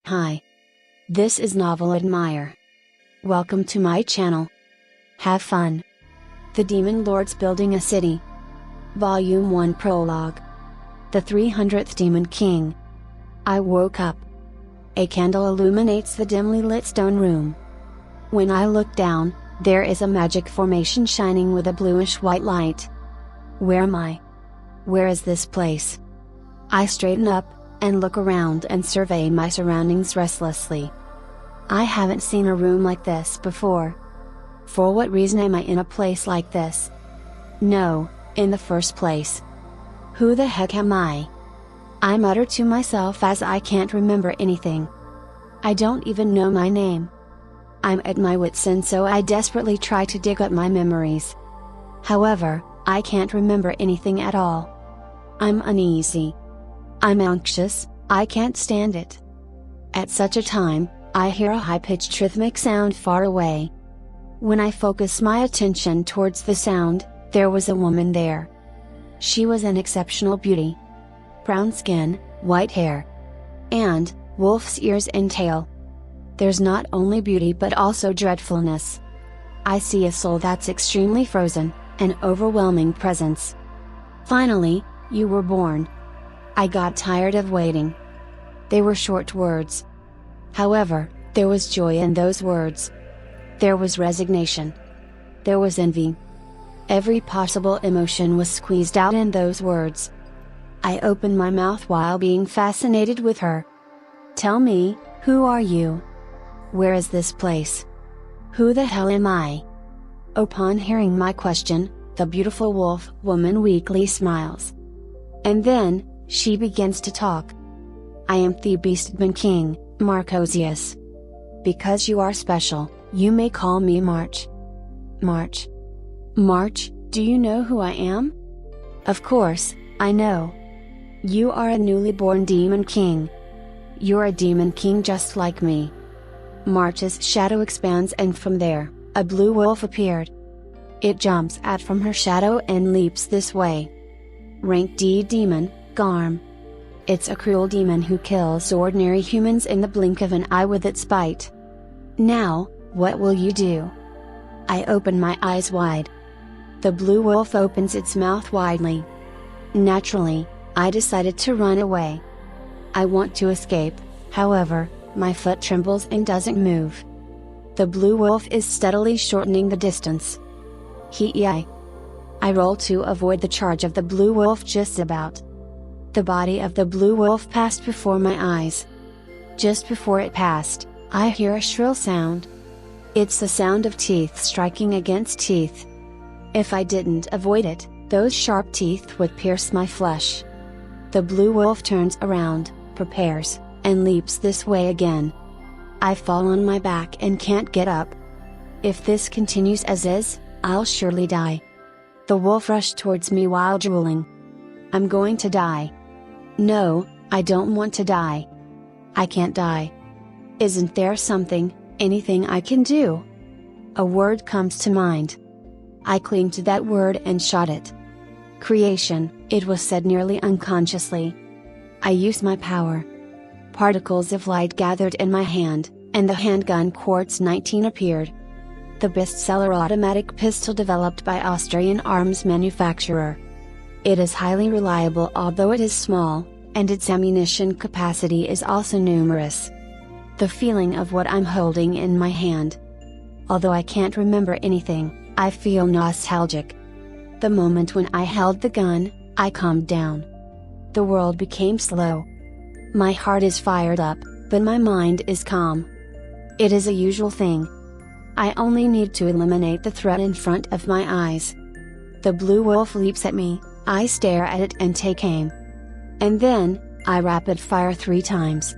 Hi. This is Novel Admire. Welcome to my channel. Have fun. The Demon Lords Building a City. Volume 1 Prologue. The 300th Demon King. I woke up. A candle illuminates the dimly lit stone room. When I look down, there is a magic formation shining with a bluish-white light. Where am I? Where is this place? I straighten up, and look around and survey my surroundings restlessly. I haven't seen a room like this before. For what reason am I in a place like this? No, in the first place. Who the heck am I? I mutter to myself as I can't remember anything. I don't even know my name. I'm at my wit's end, so I desperately try to dig up my memories. However, I can't remember anything at all. I'm uneasy. I'm anxious, I can't stand it. At such a time, I hear a high-pitched rhythmic sound far away. When I focus my attention towards the sound, there was a woman there. She was an exceptional beauty. Brown skin, white hair, and wolf's ears and tail. There's not only beauty but also dreadfulness. I see a soul that's extremely frozen, an overwhelming presence. Finally, you were born. I got tired of waiting. They were short words. However, there was joy in those words. There was resignation. There was envy. Every possible emotion was squeezed out in those words. I opened my mouth while being fascinated with her. Tell me, who are you? Where is this place? Who the hell am I? Upon hearing my question, the beautiful wolf woman weakly smiles. And then, she begins to talk. I am the Beastman King, Marcosius. Because you are special, you may call me March. March. March, do you know who I am? Of course, I know. You are a newly born Demon King. You're a Demon King just like me. March's shadow expands and from there, a blue wolf appeared. It jumps out from her shadow and leaps this way. Rank D Demon, Garm. It's a cruel demon who kills ordinary humans in the blink of an eye with its bite. Now, what will you do? I open my eyes wide. The blue wolf opens its mouth widely. Naturally, I decided to run away. I want to escape, however, my foot trembles and doesn't move. The blue wolf is steadily shortening the distance. I roll to avoid the charge of the blue wolf just about. The body of the blue wolf passed before my eyes. Just before it passed, I hear a shrill sound. It's the sound of teeth striking against teeth. If I didn't avoid it, those sharp teeth would pierce my flesh. The blue wolf turns around, prepares, and leaps this way again. I fall on my back and can't get up. If this continues as is, I'll surely die. The wolf rushed towards me while drooling. I'm going to die. No, I don't want to die. I can't die. Isn't there something, anything I can do? A word comes to mind. I cling to that word and shot it. Creation, it was said nearly unconsciously. I used my power. Particles of light gathered in my hand, and the handgun Quartz 19 appeared. The bestseller automatic pistol developed by Austrian arms manufacturer. It is highly reliable although it is small, and its ammunition capacity is also numerous. The feeling of what I'm holding in my hand. Although I can't remember anything, I feel nostalgic. The moment when I held the gun, I calmed down. The world became slow. My heart is fired up, but my mind is calm. It is a usual thing. I only need to eliminate the threat in front of my eyes. The blue wolf leaps at me, I stare at it and take aim. And then, I rapid fire 3 times.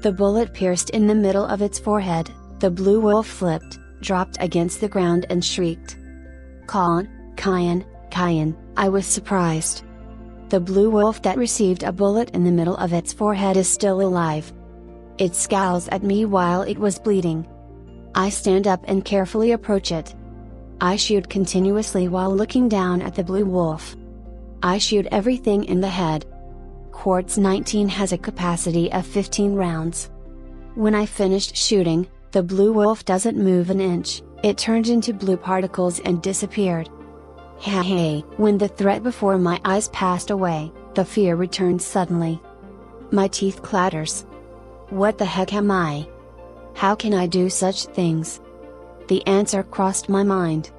The bullet pierced in the middle of its forehead, the blue wolf flipped, dropped against the ground and shrieked. Kyan, I was surprised. The blue wolf that received a bullet in the middle of its forehead is still alive. It scowls at me while it was bleeding. I stand up and carefully approach it. I shoot continuously while looking down at the blue wolf. I shoot everything in the head. Quartz 19 has a capacity of 15 rounds. When I finished shooting, the blue wolf doesn't move an inch, it turned into blue particles and disappeared. Hey, when the threat before my eyes passed away, the fear returned suddenly. My teeth clatters. What the heck am I? How can I do such things? The answer crossed my mind.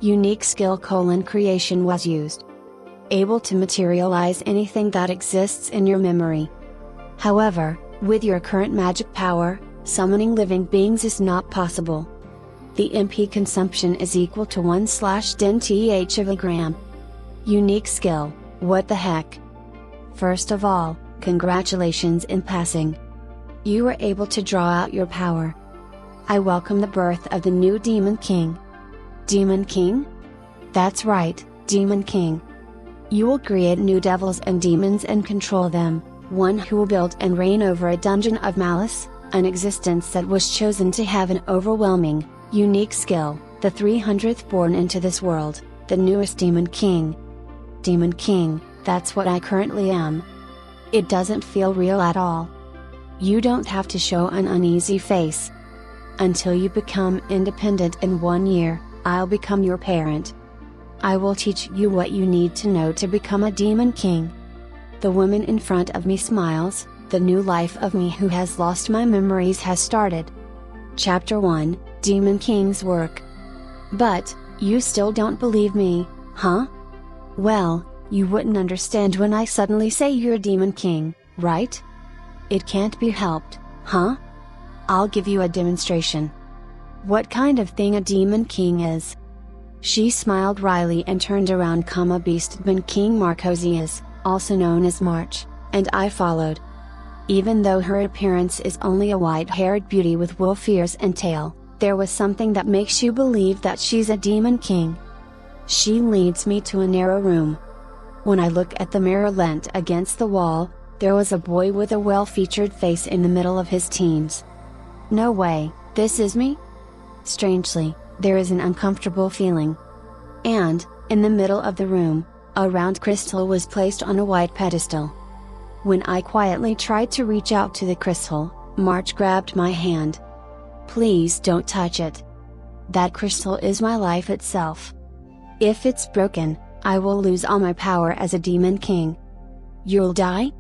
Unique skill: creation was used. Able to materialize anything that exists in your memory. However, with your current magic power, summoning living beings is not possible. The MP consumption is equal to 1/10th of a gram. Unique skill: what the heck? First of all, congratulations in passing. You were able to draw out your power. I welcome the birth of the new Demon King. Demon King? That's right, Demon King. You will create new devils and demons and control them, one who will build and reign over a dungeon of malice, an existence that was chosen to have an overwhelming, unique skill, the 300th born into this world, the newest Demon King. Demon King, that's what I currently am. It doesn't feel real at all. You don't have to show an uneasy face. Until you become independent in 1 year, I'll become your parent. I will teach you what you need to know to become a Demon King. The woman in front of me smiles, the new life of me who has lost my memories has started. Chapter 1, Demon King's Work. But, you still don't believe me, huh? Well, you wouldn't understand when I suddenly say you're a Demon King, right? It can't be helped, huh? I'll give you a demonstration. What kind of thing a Demon King is? She smiled wryly and turned around, Beastman King Marcosius, also known as March, and I followed. Even though her appearance is only a white-haired beauty with wolf ears and tail, there was something that makes you believe that she's a Demon King. She leads me to a narrow room. When I look at the mirror leant against the wall, there was a boy with a well-featured face in the middle of his teens. No way, this is me? Strangely, there is an uncomfortable feeling. And, in the middle of the room, a round crystal was placed on a white pedestal. When I quietly tried to reach out to the crystal, March grabbed my hand. Please don't touch it. That crystal is my life itself. If it's broken, I will lose all my power as a Demon King. You'll die?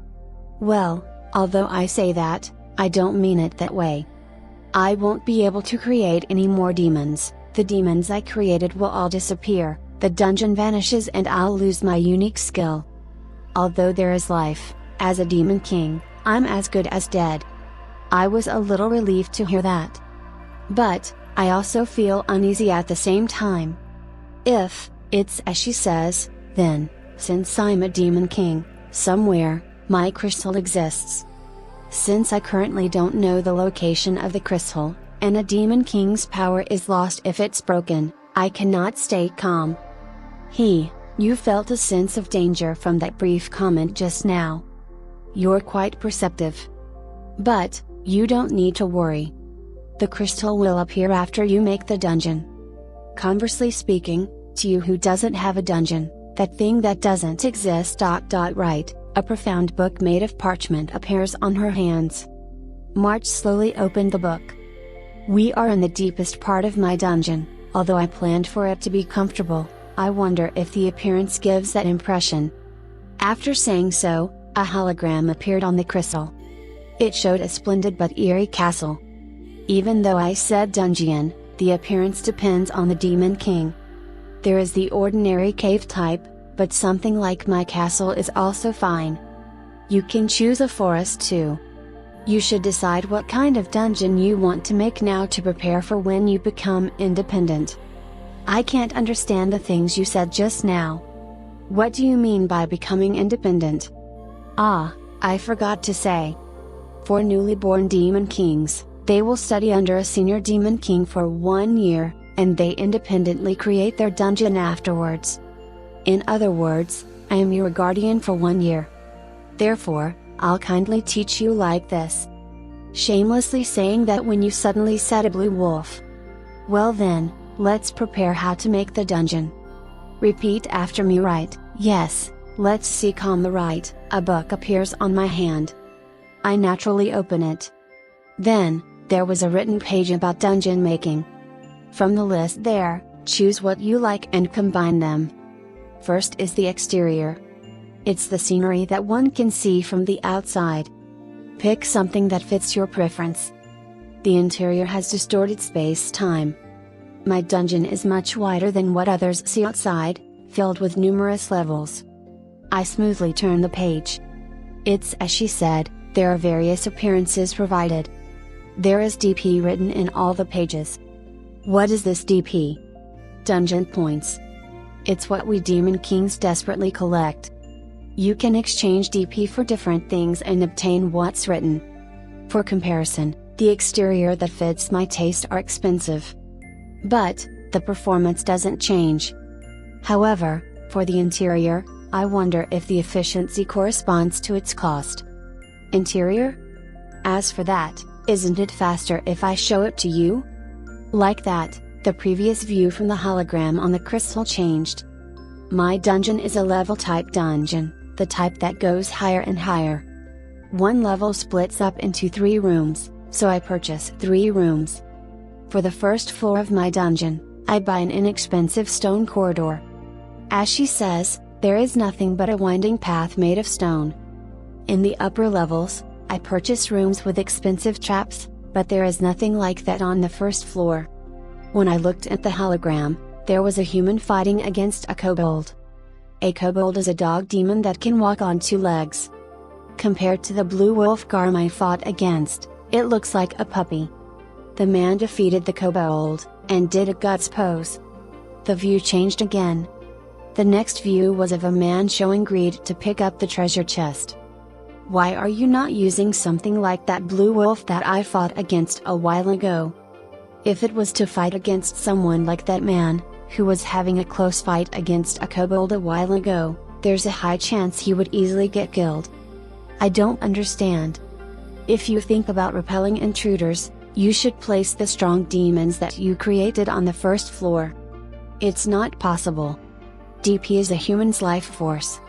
Well, although I say that, I don't mean it that way. I won't be able to create any more demons, the demons I created will all disappear, the dungeon vanishes and I'll lose my unique skill. Although there is life, as a Demon King, I'm as good as dead. I was a little relieved to hear that. But, I also feel uneasy at the same time. If it's as she says, then, since I'm a Demon King, somewhere, my crystal exists. Since I currently don't know the location of the crystal, and a Demon King's power is lost if it's broken, I cannot stay calm. You felt a sense of danger from that brief comment just now. You're quite perceptive. But, you don't need to worry. The crystal will appear after you make the dungeon. Conversely speaking, to you who doesn't have a dungeon, that thing that doesn't exist. Right, a profound book made of parchment appears on her hands. March slowly opened the book. We are in the deepest part of my dungeon, although I planned for it to be comfortable, I wonder if the appearance gives that impression. After saying so, a hologram appeared on the crystal. It showed a splendid but eerie castle. Even though I said dungeon, the appearance depends on the Demon King. There is the ordinary cave type, but something like my castle is also fine. You can choose a forest too. You should decide what kind of dungeon you want to make now to prepare for when you become independent. I can't understand the things you said just now. What do you mean by becoming independent? Ah, I forgot to say. For newly born Demon Kings, they will study under a senior Demon King for 1 year, and they independently create their dungeon afterwards. In other words, I am your guardian for 1 year. Therefore, I'll kindly teach you like this. Shamelessly saying that when you suddenly said a blue wolf. Well then, let's prepare how to make the dungeon. Repeat after me. Right, yes, let's see. The right, a book appears on my hand. I naturally open it. Then, there was a written page about dungeon making. From the list there, choose what you like and combine them. First is the exterior. It's the scenery that one can see from the outside. Pick something that fits your preference. The interior has distorted space-time. My dungeon is much wider than what others see outside, filled with numerous levels. I smoothly turn the page. It's as she said, there are various appearances provided. There is DP written in all the pages. What is this DP? Dungeon points. It's what we Demon Kings desperately collect. You can exchange DP for different things and obtain what's written. For comparison, the exterior that fits my taste are expensive. But, the performance doesn't change. However, for the interior, I wonder if the efficiency corresponds to its cost. Interior? As for that, isn't it faster if I show it to you? Like that, the previous view from the hologram on the crystal changed. My dungeon is a level type dungeon, the type that goes higher and higher. One level splits up into 3 rooms, so I purchase 3 rooms. For the first floor of my dungeon, I buy an inexpensive stone corridor. As she says, there is nothing but a winding path made of stone. In the upper levels, I purchase rooms with expensive traps, but there is nothing like that on the first floor. When I looked at the hologram, there was a human fighting against a kobold. A kobold is a dog demon that can walk on 2 legs. Compared to the blue wolf Garm I fought against, it looks like a puppy. The man defeated the kobold, and did a guts pose. The view changed again. The next view was of a man showing greed to pick up the treasure chest. Why are you not using something like that blue wolf that I fought against a while ago? If it was to fight against someone like that man, who was having a close fight against a kobold a while ago, there's a high chance he would easily get killed. I don't understand. If you think about repelling intruders, you should place the strong demons that you created on the first floor. It's not possible. DP is a human's life force.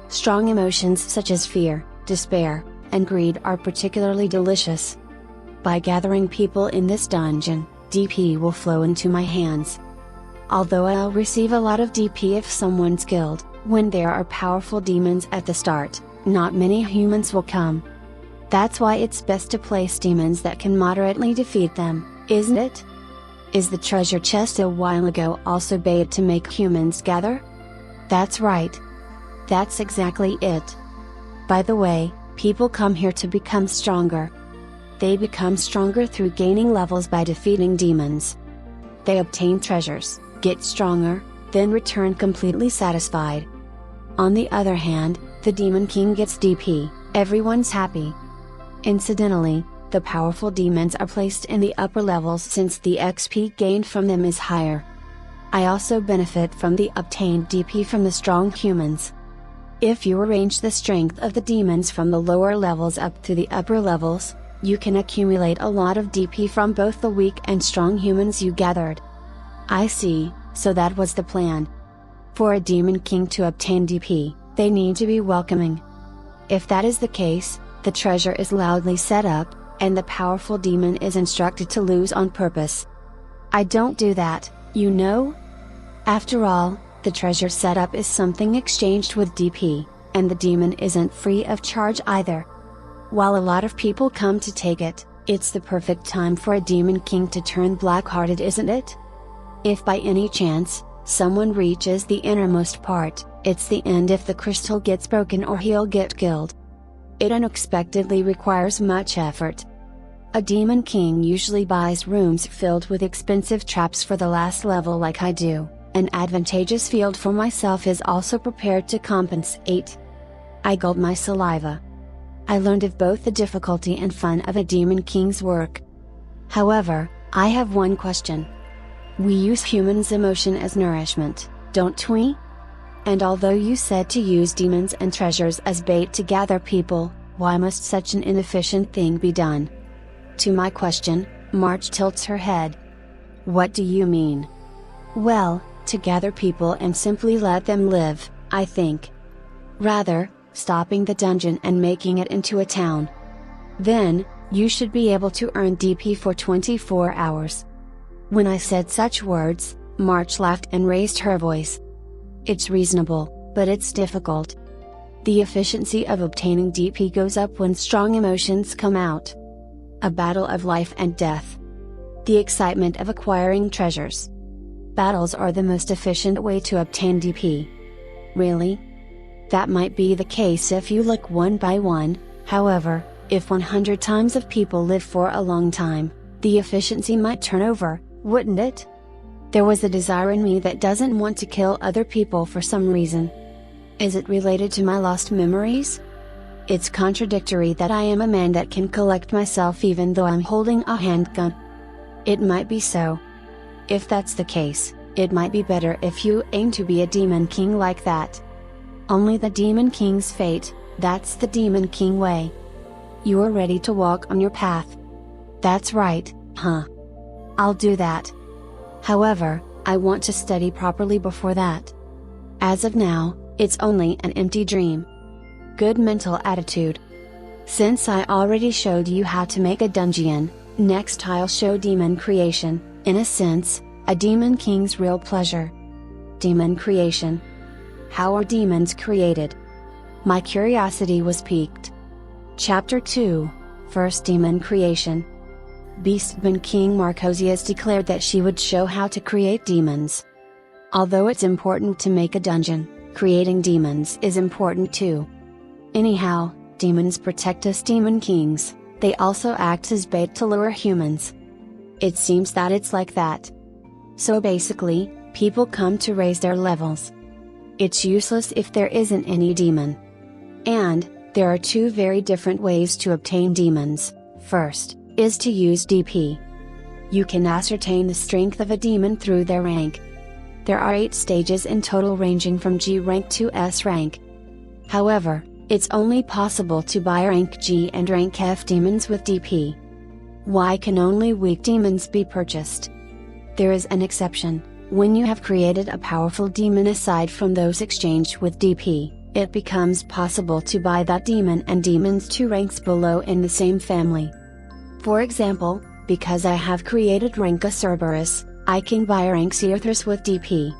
Strong emotions such as fear, despair, and greed are particularly delicious. By gathering people in this dungeon, DP will flow into my hands. Although I'll receive a lot of DP if someone's killed, when there are powerful demons at the start, not many humans will come. That's why it's best to place demons that can moderately defeat them, isn't it? Is the treasure chest a while ago also bait to make humans gather? That's right. That's exactly it. By the way, people come here to become stronger. They become stronger through gaining levels by defeating demons. They obtain treasures, get stronger, then return completely satisfied. On the other hand, the Demon King gets DP, everyone's happy. Incidentally, the powerful demons are placed in the upper levels since the XP gained from them is higher. I also benefit from the obtained DP from the strong humans. If you arrange the strength of the demons from the lower levels up to the upper levels, you can accumulate a lot of DP from both the weak and strong humans you gathered. I see, so that was the plan. For a Demon King to obtain DP, they need to be welcoming. If that is the case, the treasure is loudly set up, and the powerful demon is instructed to lose on purpose. I don't do that, you know? After all, the treasure setup is something exchanged with DP, and the demon isn't free of charge either. While a lot of people come to take it, it's the perfect time for a Demon King to turn black-hearted, isn't it? If by any chance, someone reaches the innermost part, it's the end if the crystal gets broken or he'll get killed. It unexpectedly requires much effort. A Demon King usually buys rooms filled with expensive traps for the last level like I do. An advantageous field for myself is also prepared to compensate. I gulped my saliva. I learned of both the difficulty and fun of a Demon King's work. However, I have one question. We use humans' emotion as nourishment, don't we? And although you said to use demons and treasures as bait to gather people, why must such an inefficient thing be done? To my question, Marge tilts her head. What do you mean? Well, to gather people and simply let them live, I think. Rather, stopping the dungeon and making it into a town. Then, You should be able to earn DP for 24 hours. When I said such words, March laughed and raised her voice. It's reasonable, but it's difficult. The efficiency of obtaining DP goes up when strong emotions come out. A battle of life and death. The excitement of acquiring treasures. Battles are the most efficient way to obtain DP. Really? That might be the case if you look one by one, however, if 100 times of people live for a long time, the efficiency might turn over, wouldn't it? There was a desire in me that doesn't want to kill other people for some reason. Is it related to my lost memories? It's contradictory that I am a man that can collect myself even though I'm holding a handgun. It might be so. If that's the case, it might be better if you aim to be a demon king like that. Only the demon king's fate, that's the demon king way. You are ready to walk on your path. That's right, huh? I'll do that. However, I want to study properly before that. As of now, it's only an empty dream. Good mental attitude. Since I already showed you how to make a dungeon, next I'll show demon creation, in a sense, a demon king's real pleasure. Demon creation. How are demons created? My curiosity was piqued. Chapter 2, First Demon Creation. Beastman King Marcosius declared that she would show how to create demons. Although it's important to make a dungeon, creating demons is important too. Anyhow, demons protect us demon kings, they also act as bait to lure humans. It seems that it's like that. So basically, people come to raise their levels. It's useless if there isn't any demon. And, there are two very different ways to obtain demons. First, is to use DP. You can ascertain the strength of a demon through their rank. There are 8 stages in total ranging from G rank to S rank. However, it's only possible to buy rank G and rank F demons with DP. Why can only weak demons be purchased? There is an exception. When you have created a powerful demon aside from those exchanged with DP, it becomes possible to buy that demon and demons 2 ranks below in the same family. For example, because I have created rank Cerberus, I can buy rank Cearthus with DP.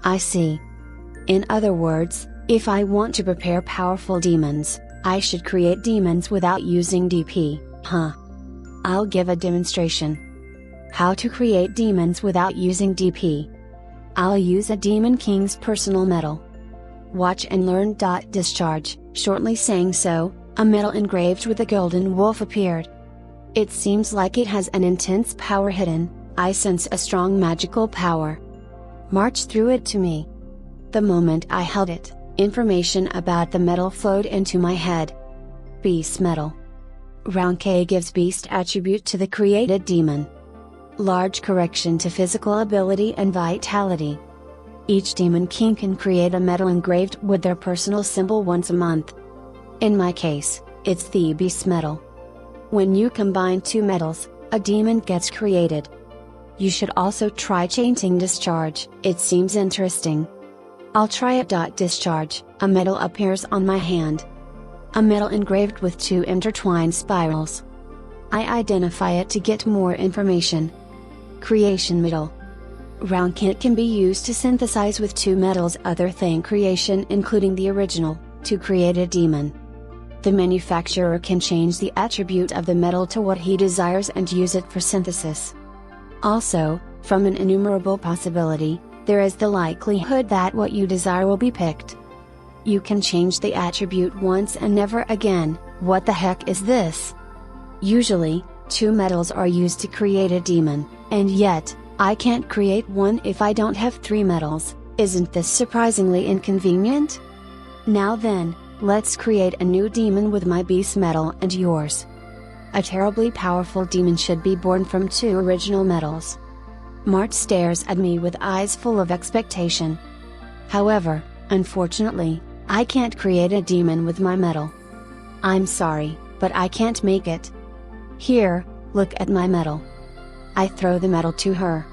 I see. In other words, if I want to prepare powerful demons, I should create demons without using DP, huh? I'll give a demonstration. How to create demons without using DP. I'll use a demon king's personal medal. Watch and learn. Discharge. Shortly saying so, a medal engraved with a golden wolf appeared. It seems like it has an intense power hidden. I sense a strong magical power. March threw it to me. The moment I held it, information about the medal flowed into my head. Beast medal. Round K gives beast attribute to the created demon. Large correction to physical ability and vitality. Each demon king can create a medal engraved with their personal symbol once a month. In my case, it's the beast medal. When you combine 2 medals, a demon gets created. You should also try chanting discharge, it seems interesting. I'll try it. Discharge, a medal appears on my hand. A medal engraved with 2 intertwined spirals. I identify it to get more information. Creation medal. Round kit can be used to synthesize with 2 medals other than creation including the original, to create a demon. The manufacturer can change the attribute of the medal to what he desires and use it for synthesis. Also, from an innumerable possibility, there is the likelihood that what you desire will be picked. You can change the attribute once and never again. What the heck is this? Usually, 2 medals are used to create a demon, and yet, I can't create one if I don't have 3 medals. Isn't this surprisingly inconvenient? Now then, let's create a new demon with my beast medal and yours. A terribly powerful demon should be born from 2 original medals. Mart stares at me with eyes full of expectation. However, unfortunately, I can't create a demon with my medal. I'm sorry, but I can't make it. Here, look at my medal. I throw the medal to her.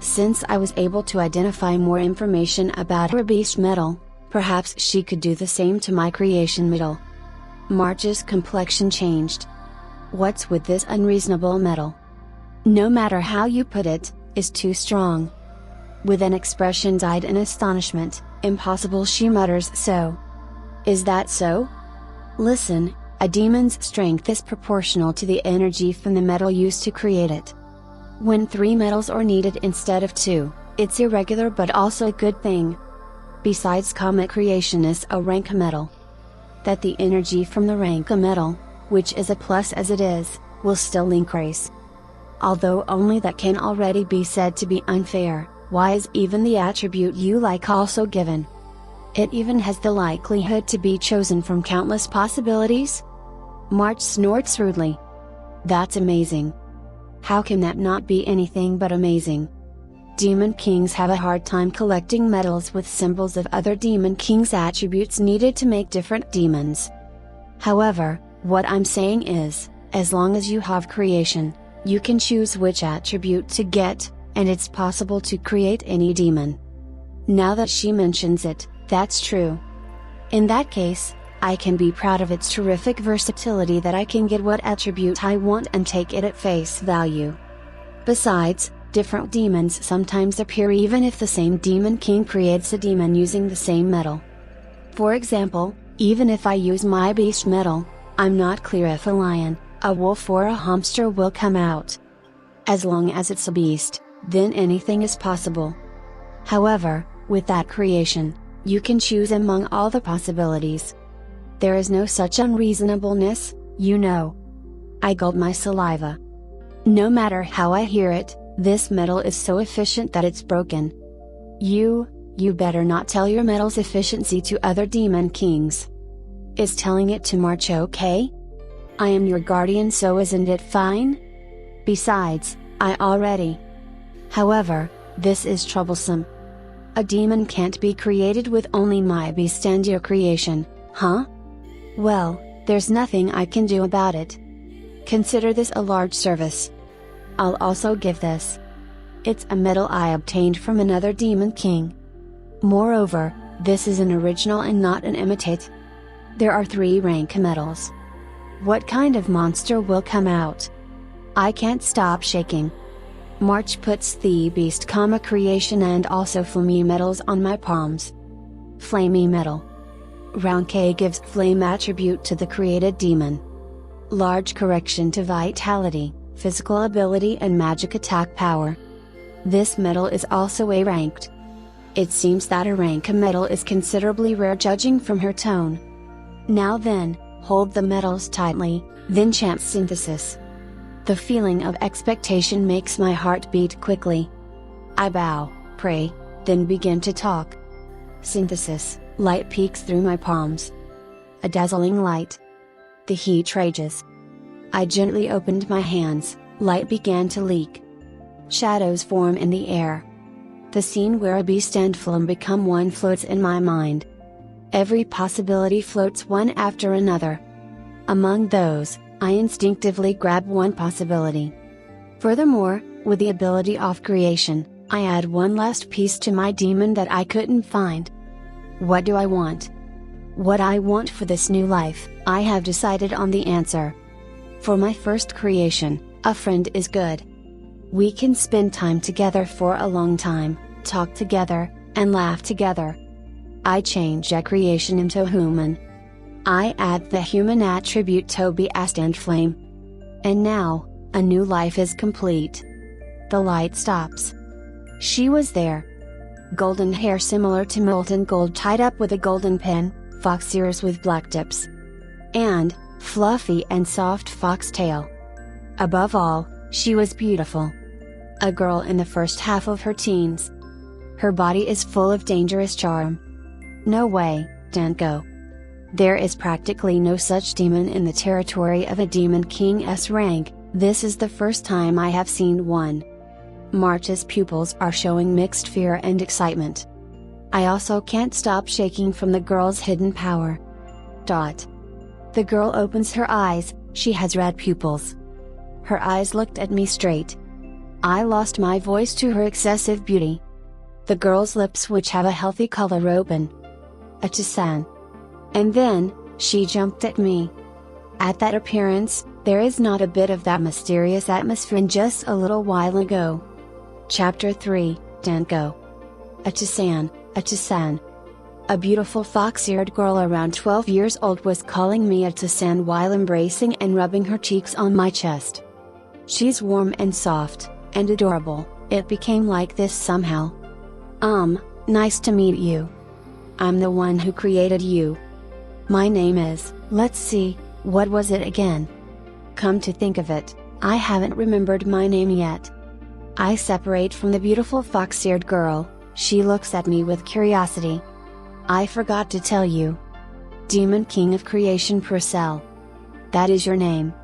Since I was able to identify more information about her beast medal, perhaps she could do the same to my creation medal. March's complexion changed. What's with this unreasonable metal? No matter how you put it, is too strong. With an expression dyed in astonishment, impossible, she mutters. So. Is that so? Listen, a demon's strength is proportional to the energy from the metal used to create it. When 3 metals are needed instead of 2, it's irregular but also a good thing. Besides, comet creation is a rank metal. That the energy from the rank metal, which is a plus as it is, will still increase. Although only that can already be said to be unfair, why is even the attribute you like also given? It even has the likelihood to be chosen from countless possibilities? March snorts rudely. That's amazing. How can that not be anything but amazing? Demon kings have a hard time collecting metals with symbols of other demon kings' attributes needed to make different demons. However, what I'm saying is, as long as you have creation, you can choose which attribute to get, and it's possible to create any demon. Now that she mentions it, that's true. In that case, I can be proud of its terrific versatility that I can get what attribute I want and take it at face value. Besides, different demons sometimes appear even if the same demon king creates a demon using the same metal. For example, even if I use my beast metal, I'm not clear if a lion, a wolf or a hamster will come out. As long as it's a beast, then anything is possible. However, with that creation, you can choose among all the possibilities. There is no such unreasonableness, you know. I gulp my saliva. No matter how I hear it, this metal is so efficient that it's broken. You better not tell your metal's efficiency to other demon kings. Is telling it to March okay? I am your guardian, so isn't it fine? Besides, I already. However, this is troublesome. A demon can't be created with only my beast and your creation, huh? Well, there's nothing I can do about it. Consider this a large service. I'll also give this. It's a metal I obtained from another demon king. Moreover, this is an original and not an imitate. There are 3 rank metals. What kind of monster will come out? I can't stop shaking. March puts the beast creation and also flamey metals on my palms. Flamey metal. Round K gives flame attribute to the created demon. Large correction to vitality, physical ability and magic attack power. This metal is also A ranked. It seems that a rank metal is considerably rare judging from her tone. Now then, hold the metals tightly, then chant synthesis. The feeling of expectation makes my heart beat quickly. I bow, pray, then begin to talk. Synthesis, light peeks through my palms. A dazzling light. The heat rages. I gently opened my hands, light began to leak. Shadows form in the air. The scene where a beast and flame become one floats in my mind. Every possibility floats one after another. Among those, I instinctively grab one possibility. Furthermore, with the ability of creation, I add one last piece to my demon that I couldn't find. What do I want? What I want for this new life, I have decided on the answer. For my first creation, a friend is good. We can spend time together for a long time, talk together, and laugh together. I change a creation into a human. I add the human attribute to beast and flame. And now, a new life is complete. The light stops. She was there. Golden hair similar to molten gold tied up with a golden pin, fox ears with black tips. And, fluffy and soft foxtail. Above all, she was beautiful. A girl in the first half of her teens. Her body is full of dangerous charm. No way, don't go. There is practically no such demon in the territory of a demon king S rank. This is the first time I have seen one. March's pupils are showing mixed fear and excitement. I also can't stop shaking from the girl's hidden power. The girl opens her eyes, she has red pupils. Her eyes looked at me straight. I lost my voice to her excessive beauty. The girl's lips, which have a healthy color, open. Achisan. And then, she jumped at me. At that appearance, There is not a bit of that mysterious atmosphere in just a little while ago. Chapter 3, Danko. Achisan, Achisan. A beautiful fox-eared girl around 12 years old was calling me Achisan while embracing and rubbing her cheeks on my chest. She's warm and soft, and adorable. It became like this somehow. Nice to meet you. I'm the one who created you. My name is, let's see, what was it again? Come to think of it, I haven't remembered my name yet. I separate from the beautiful fox-eared girl. She looks at me with curiosity. I forgot to tell you. Demon King of Creation Purcell. That is your name.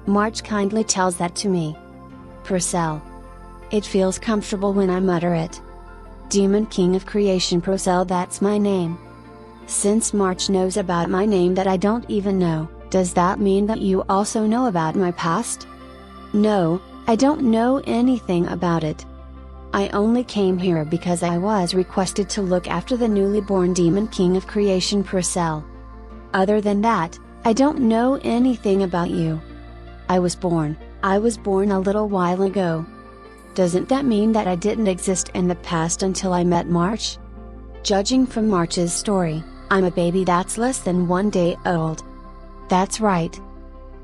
March kindly tells that to me. Purcell. It feels comfortable when I mutter it. Demon King of Creation Purcell, that's my name. Since March knows about my name that I don't even know, does that mean that you also know about my past? No, I don't know anything about it. I only came here because I was requested to look after the newly born Demon King of Creation Purcell. Other than that, I don't know anything about you. I was born a little while ago. Doesn't that mean that I didn't exist in the past until I met March? Judging from March's story, I'm a baby that's less than 1 day old. That's right.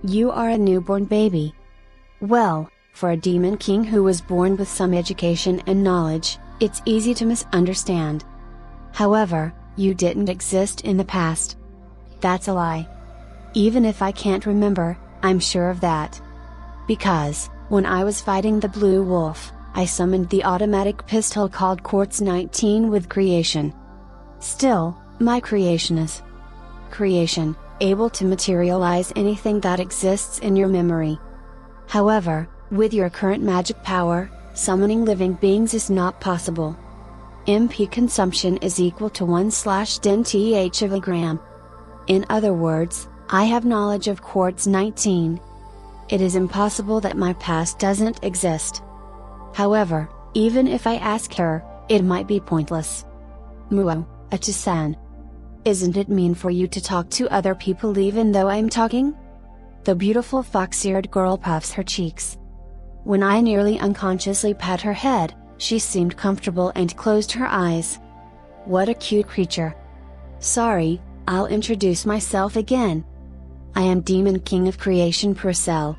You are a newborn baby. Well, for a demon king who was born with some education and knowledge, it's easy to misunderstand. However, you didn't exist in the past. That's a lie. Even if I can't remember, I'm sure of that. Because, when I was fighting the Blue Wolf, I summoned the automatic pistol called Quartz 19 with creation. Still, my creation is creation, able to materialize anything that exists in your memory. However, with your current magic power, summoning living beings is not possible. MP consumption is equal to 1/10th of a gram. In other words, I have knowledge of Quartz 19. It is impossible that my past doesn't exist. However, even if I ask her, it might be pointless. Muo, Achisan. Isn't it mean for you to talk to other people even though I'm talking? The beautiful fox-eared girl puffs her cheeks. When I nearly unconsciously pat her head, she seemed comfortable and closed her eyes. What a cute creature. Sorry, I'll introduce myself again. I am Demon King of Creation Purcell.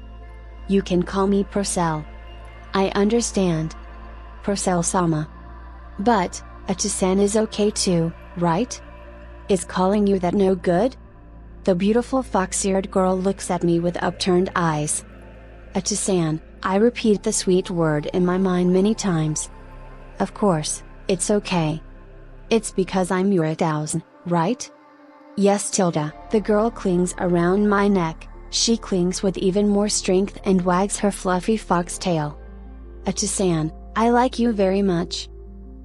You can call me Purcell. I understand. Purcell-sama. But, Achisan is okay too, right? Is calling you that no good? The beautiful fox-eared girl looks at me with upturned eyes. Achisan, I repeat the sweet word in my mind many times. Of course, it's okay. It's because I'm your 1000, right? Yes Tilda. The girl clings around my neck, she clings with even more strength and wags her fluffy fox tail. Achisan, I like you very much.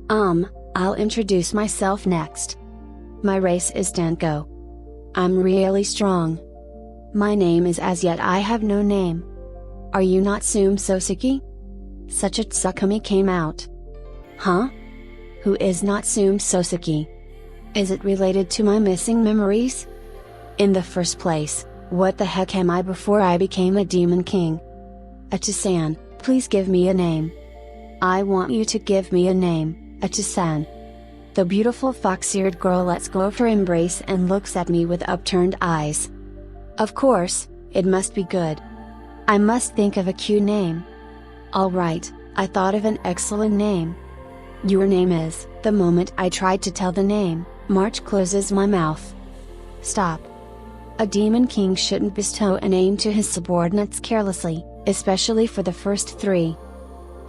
I'll introduce myself next. My race is Danko. I'm really strong. My name is as yet I have no name. Are you not Sume Soseki? Such a Tsukumi came out. Huh? Who is not Sume Soseki? Is it related to my missing memories? In the first place, what the heck am I before I became a demon king? Achisan, please give me a name. I want you to give me a name, Achisan. The beautiful fox-eared girl lets go of her embrace and looks at me with upturned eyes. Of course, it must be good. I must think of a cute name. Alright, I thought of an excellent name. Your name is. The moment I tried to tell the name, March closes my mouth. Stop. A demon king shouldn't bestow a name to his subordinates carelessly, especially for the first 3.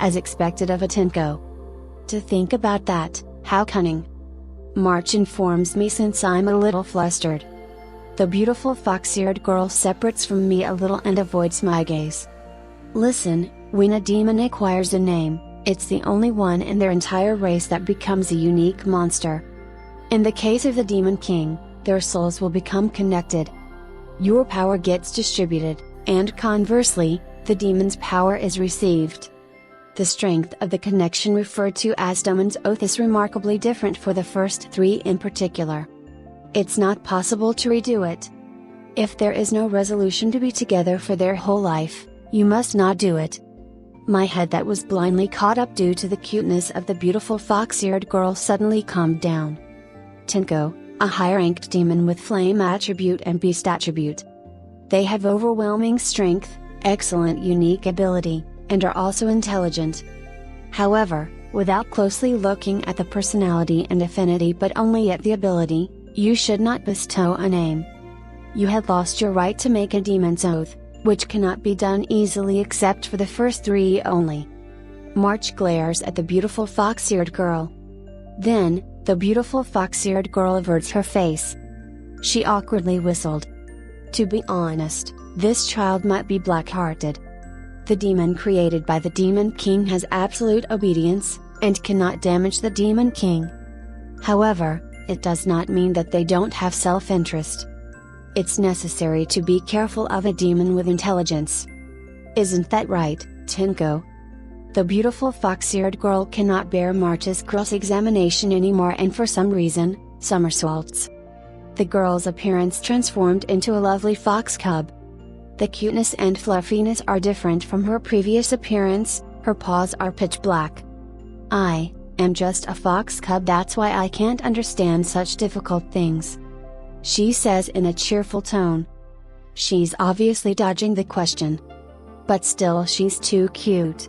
As expected of a Tenko. To think about that, how cunning. March informs me since I'm a little flustered. The beautiful fox-eared girl separates from me a little and avoids my gaze. Listen, when a demon acquires a name, it's the only one in their entire race that becomes a unique monster. In the case of the Demon King, their souls will become connected. Your power gets distributed, and conversely, the demon's power is received. The strength of the connection referred to as Demon's Oath is remarkably different for the first 3 in particular. It's not possible to redo it. If there is no resolution to be together for their whole life, you must not do it. My head that was blindly caught up due to the cuteness of the beautiful fox-eared girl suddenly calmed down. Tinko, a high-ranked demon with flame attribute and beast attribute. They have overwhelming strength, excellent unique ability, and are also intelligent. However, without closely looking at the personality and affinity but only at the ability, you should not bestow a name. You had lost your right to make a demon's oath, which cannot be done easily except for the first 3 only. March glares at the beautiful fox-eared girl. Then, the beautiful fox-eared girl averts her face. She awkwardly whistled. To be honest, this child might be black-hearted. The demon created by the Demon King has absolute obedience, and cannot damage the Demon King. However, it does not mean that they don't have self-interest. It's necessary to be careful of a demon with intelligence. Isn't that right, Tinko? The beautiful fox-eared girl cannot bear March's cross-examination anymore and for some reason, somersaults. The girl's appearance transformed into a lovely fox cub. The cuteness and fluffiness are different from her previous appearance, her paws are pitch black. I am just a fox cub, that's why I can't understand such difficult things, she says in a cheerful tone. She's obviously dodging the question. But still she's too cute.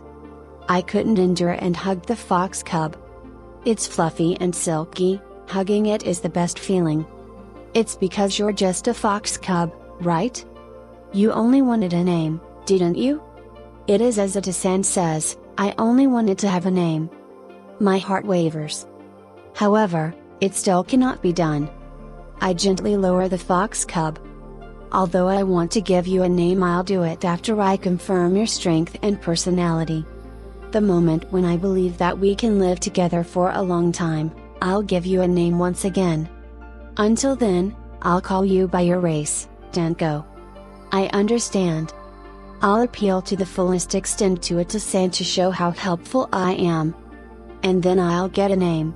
I couldn't endure and hugged the fox cub. It's fluffy and silky, hugging it is the best feeling. It's because you're just a fox cub, right? You only wanted a name, didn't you? It is as Itasan says, I only wanted to have a name. My heart wavers. However, it still cannot be done. I gently lower the fox cub. Although I want to give you a name, I'll do it after I confirm your strength and personality. The moment when I believe that we can live together for a long time, I'll give you a name once again. Until then, I'll call you by your race, Tinko. I understand. I'll appeal to the fullest extent to Itasan to show how helpful I am. And then I'll get a name.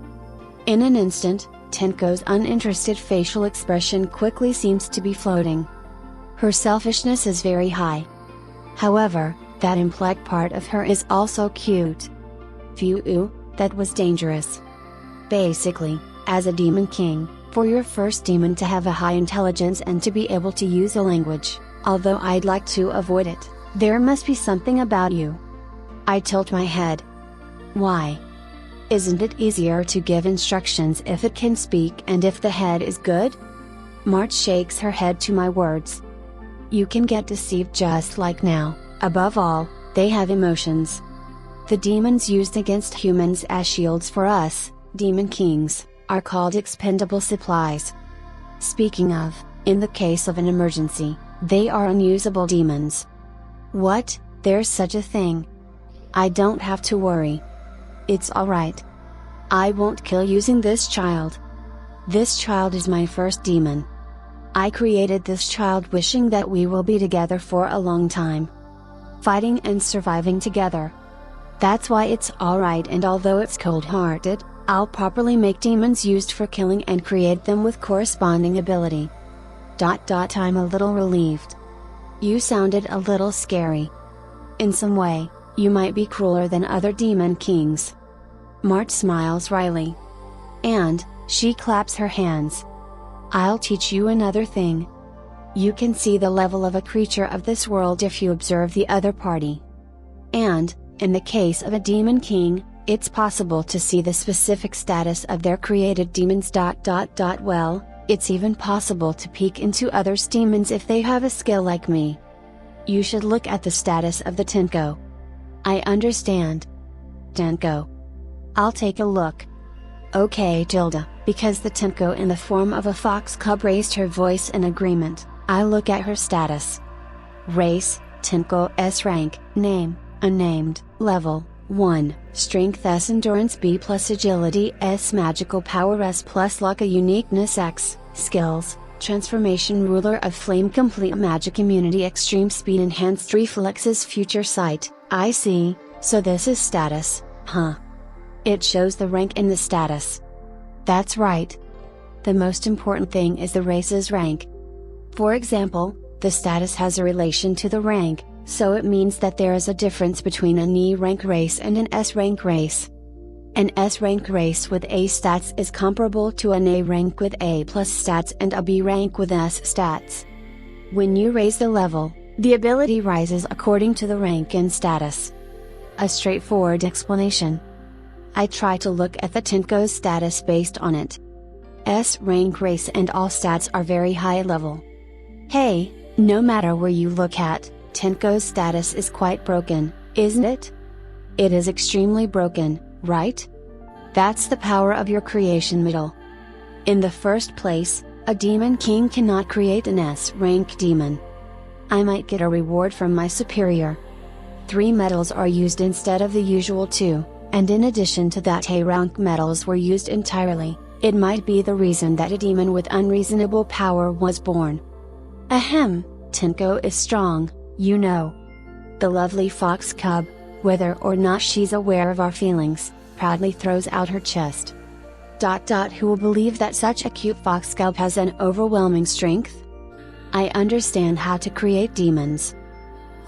In an instant, Tinko's uninterested facial expression quickly seems to be floating. Her selfishness is very high. However, that implied part of her is also cute. Phew, that was dangerous. Basically, as a demon king, for your first demon to have a high intelligence and to be able to use a language, although I'd like to avoid it, there must be something about you. I tilt my head. Why? Isn't it easier to give instructions if it can speak and if the head is good? March shakes her head to my words. You can get deceived just like now. Above all, they have emotions. The demons used against humans as shields for us, demon kings, are called expendable supplies. Speaking of, in the case of an emergency, they are unusable demons. What? There's such a thing? I don't have to worry. It's alright. I won't kill using this child. This child is my first demon. I created this child wishing that we will be together for a long time. Fighting and surviving together. That's why it's alright, and although it's cold-hearted, I'll properly make demons used for killing and create them with corresponding ability. I'm a little relieved. You sounded a little scary. In some way, you might be crueler than other demon kings. March smiles wryly. And, she claps her hands. I'll teach you another thing. You can see the level of a creature of this world if you observe the other party. And, in the case of a demon king, it's possible to see the specific status of their created demons. Well, it's even possible to peek into others' demons if they have a skill like me. You should look at the status of the Tinko. I understand. Tinko. I'll take a look. Okay, Tilda, because the Tinko in the form of a fox cub raised her voice in agreement, I look at her status. Race, Tinko S rank, name, unnamed, level, 1, strength S, endurance B plus agility S, magical power S plus luck, a uniqueness X, skills, transformation, ruler of flame, complete magic immunity, extreme speed, enhanced reflexes, future sight. I see, so this is status, huh? It shows the rank in the status. That's right. The most important thing is the race's rank. For example, the status has a relation to the rank, so it means that there is a difference between an E rank race and an S rank race. An S rank race with A stats is comparable to an A rank with A plus stats and a B rank with S stats. When you raise the level, the ability rises according to the rank and status. A straightforward explanation. I try to look at the Tinko's status based on it. S rank race and all stats are very high level. Hey, no matter where you look at, Tinko's status is quite broken, isn't it? It is extremely broken, right? That's the power of your creation medal. In the first place, a demon king cannot create an S rank demon. I might get a reward from my superior. 3 medals are used instead of the usual 2, and in addition to that A rank medals were used entirely. It might be the reason that a demon with unreasonable power was born. Ahem, Tinko is strong, you know. The lovely fox cub, whether or not she's aware of our feelings, proudly throws out her chest. Who will believe that such a cute fox cub has an overwhelming strength? I understand how to create demons.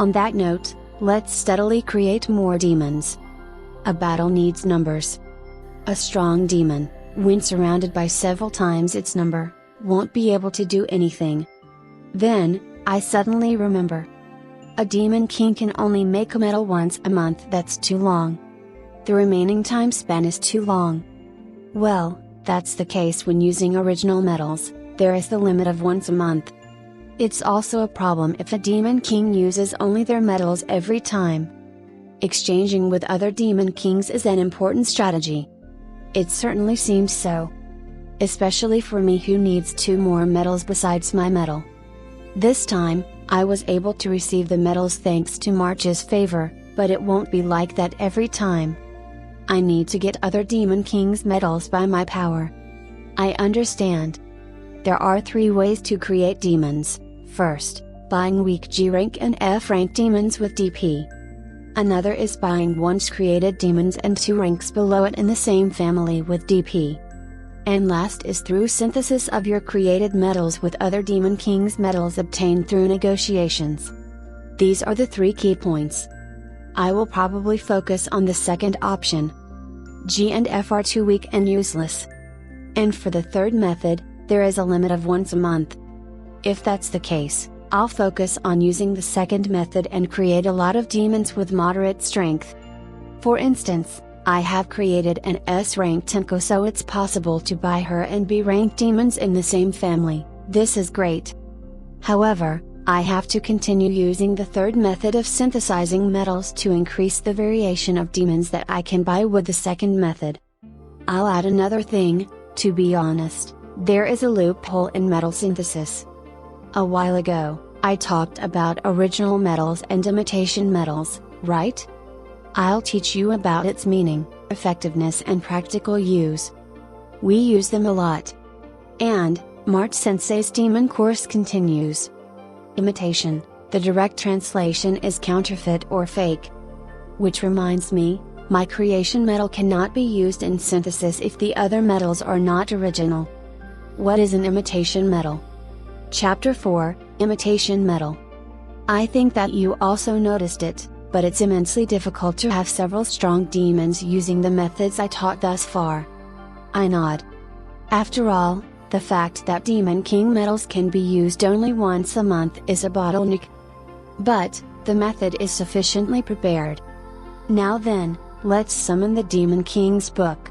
On that note, let's steadily create more demons. A battle needs numbers. A strong demon, when surrounded by several times its number, won't be able to do anything. Then, I suddenly remember. A demon king can only make a medal once a month. That's too long. The remaining time span is too long. Well, that's the case when using original medals, there is the limit of once a month. It's also a problem if a demon king uses only their medals every time. Exchanging with other demon kings is an important strategy. It certainly seems so. Especially for me who needs 2 more medals besides my medal. This time, I was able to receive the medals thanks to March's favor, but it won't be like that every time. I need to get other demon kings medals by my power. I understand. There are 3 ways to create demons. First, buying weak G rank and F rank demons with DP. Another is buying once created demons and 2 ranks below it in the same family with DP. And last is through synthesis of your created medals with other demon kings medals obtained through negotiations. These are the 3 key points. I will probably focus on the second option. G and F are too weak and useless. And for the third method, there is a limit of once a month. If that's the case, I'll focus on using the second method and create a lot of demons with moderate strength. For instance, I have created an S rank Tinko so it's possible to buy her and B rank demons in the same family. This is great. However, I have to continue using the third method of synthesizing metals to increase the variation of demons that I can buy with the second method. I'll add another thing, to be honest, there is a loophole in metal synthesis. A while ago, I talked about original metals and imitation metals, right? I'll teach you about its meaning, effectiveness and practical use. We use them a lot. And, March Sensei's demon course continues. Imitation, the direct translation is counterfeit or fake. Which reminds me, my creation metal cannot be used in synthesis if the other metals are not original. What is an imitation metal? Chapter 4, Imitation Metal. I think that you also noticed it, but it's immensely difficult to have several strong demons using the methods I taught thus far. I nod. After all, the fact that Demon King medals can be used only once a month is a bottleneck. But, the method is sufficiently prepared. Now then, let's summon the Demon King's book.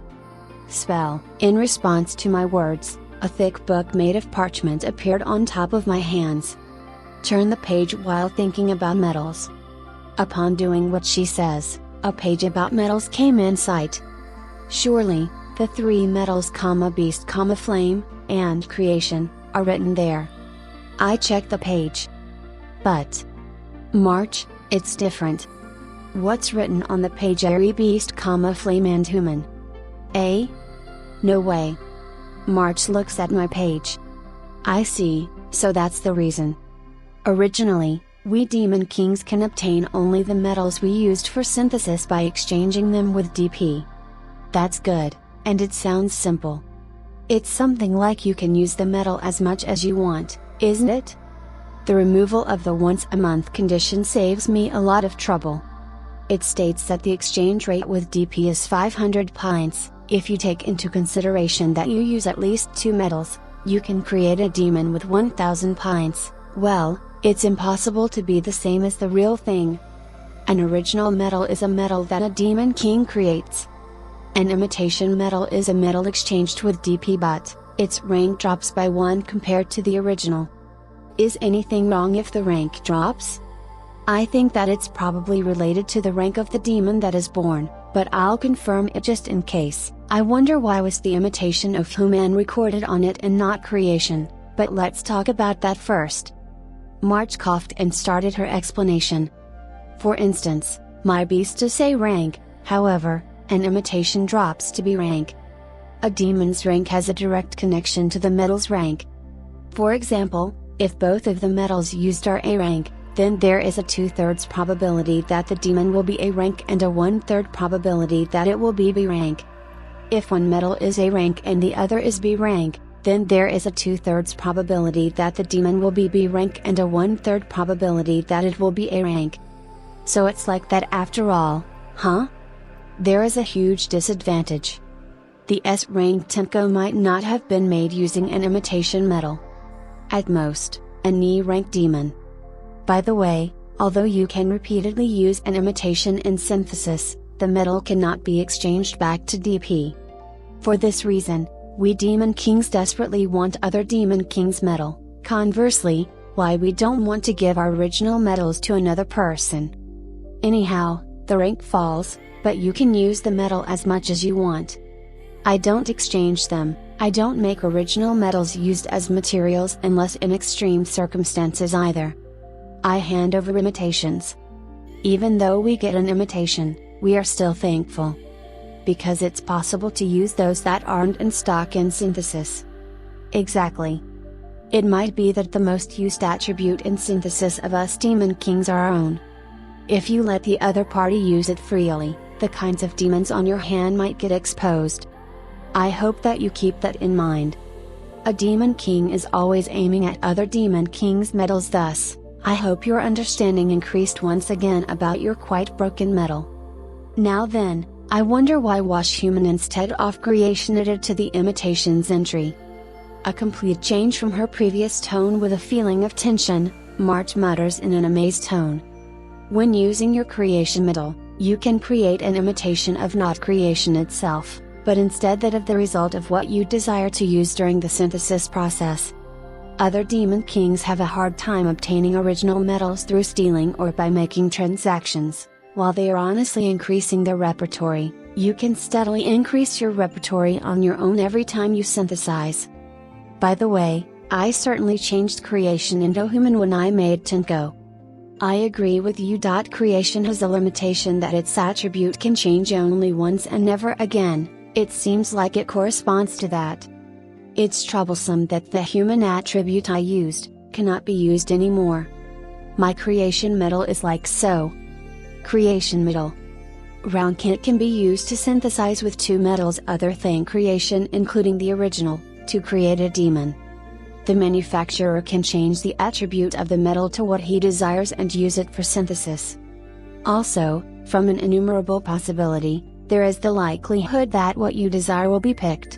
Spell. In response to my words, a thick book made of parchment appeared on top of my hands. Turn the page while thinking about metals. Upon doing what she says, a page about metals came in sight. Surely, the 3 metals, beast, flame, and creation, are written there. I checked the page. But, March, it's different. What's written on the page? Airy beast, flame and human. No way. March looks at my page. I see, so that's the reason. Originally, we Demon Kings can obtain only the metals we used for synthesis by exchanging them with DP. That's good, and it sounds simple. It's something like you can use the metal as much as you want, isn't it? The removal of the once a month condition saves me a lot of trouble. It states that the exchange rate with DP is 500 pints. If you take into consideration that you use at least 2 metals, you can create a demon with 1000 pints. Well, it's impossible to be the same as the real thing. An original metal is a metal that a demon king creates. An imitation metal is a metal exchanged with DP, but its rank drops by 1 compared to the original. Is anything wrong if the rank drops? I think that it's probably related to the rank of the demon that is born, but I'll confirm it just in case. I wonder why was the imitation of human recorded on it and not creation, but let's talk about that first. March coughed and started her explanation. For instance, my beast is a rank, however, an imitation drops to be rank. A demon's rank has a direct connection to the metal's rank. For example, if both of the metals used are A rank, then there is a 2/3 probability that the demon will be A rank and a 1/3 probability that it will be B rank. If one metal is A rank and the other is B rank, then there is a 2/3 probability that the demon will be B rank and a 1/3 probability that it will be A rank. So it's like that after all, huh? There is a huge disadvantage. The S rank Tenko might not have been made using an imitation metal. At most, an E rank demon. By the way, although you can repeatedly use an imitation in synthesis, the metal cannot be exchanged back to DP. For this reason, we demon kings desperately want other demon kings' metal. Conversely, why we don't want to give our original metals to another person. Anyhow, the rank falls, but you can use the metal as much as you want. I don't exchange them. I don't make original metals used as materials unless in extreme circumstances either. I hand over imitations. Even though we get an imitation, we are still thankful. Because it's possible to use those that aren't in stock in synthesis. Exactly. It might be that the most used attribute in synthesis of us demon kings are our own. If you let the other party use it freely, the kinds of demons on your hand might get exposed. I hope that you keep that in mind. A demon king is always aiming at other demon kings' metals, thus, I hope your understanding increased once again about your quite broken metal. Now then, I wonder why Wash Human instead of creation added to the imitations entry. A complete change from her previous tone with a feeling of tension, March mutters in an amazed tone. When using your creation metal, you can create an imitation of not creation itself, but instead that of the result of what you desire to use during the synthesis process. Other demon kings have a hard time obtaining original metals through stealing or by making transactions. While they are honestly increasing their repertory, you can steadily increase your repertory on your own every time you synthesize. By the way, I certainly changed creation into human when I made Tenko. I agree with you. Creation has a limitation that its attribute can change only once and never again. It seems like it corresponds to that. It's troublesome that the human attribute I used, cannot be used anymore. My creation metal is like so. Creation metal. Round kit can be used to synthesize with 2 metals other than creation including the original, to create a demon. The manufacturer can change the attribute of the metal to what he desires and use it for synthesis. Also, from an innumerable possibility, there is the likelihood that what you desire will be picked.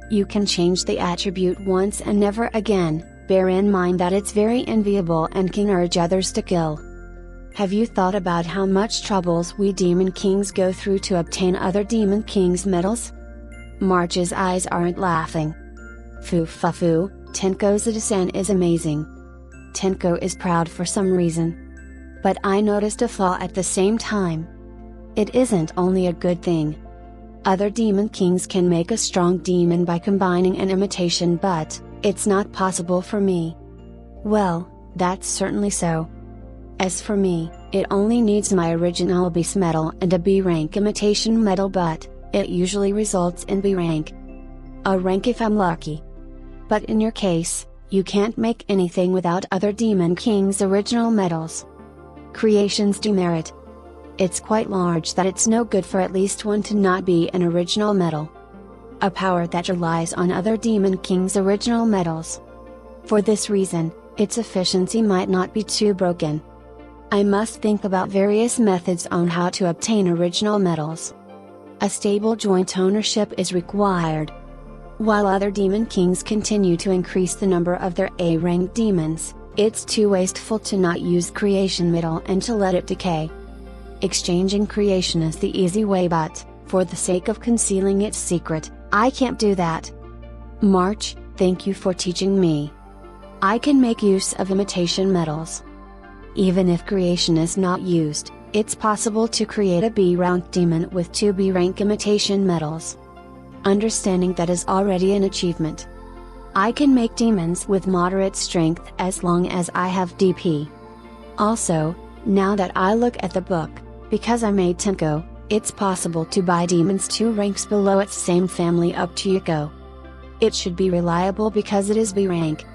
You can change the attribute once and never again. Bear in mind that it's very enviable and can urge others to kill. Have you thought about how much troubles we demon kings go through to obtain other demon kings' metals? March's eyes aren't laughing. Foo, Tenko's design is amazing. Tenko is proud for some reason. But I noticed a flaw at the same time. It isn't only a good thing. Other demon kings can make a strong demon by combining an imitation, but it's not possible for me. Well, that's certainly so. As for me, it only needs my original base metal and a B rank imitation metal, but it usually results in B rank. A rank if I'm lucky. But in your case, you can't make anything without other demon kings' original metals. Creation's demerit. It's quite large that it's no good for at least one to not be an original metal. A power that relies on other demon kings' original metals. For this reason, its efficiency might not be too broken. I must think about various methods on how to obtain original metals. A stable joint ownership is required. While other demon kings continue to increase the number of their A-rank demons, it's too wasteful to not use creation metal and to let it decay. Exchanging creation is the easy way, but, for the sake of concealing its secret, I can't do that. March, thank you for teaching me. I can make use of imitation metals. Even if creation is not used, it's possible to create a B-rank demon with 2 B-rank imitation metals. Understanding that is already an achievement. I can make demons with moderate strength as long as I have DP. Also, now that I look at the book, because I made Tenko, it's possible to buy demons 2 ranks below its same family up to Yuko. It should be reliable because it is B rank.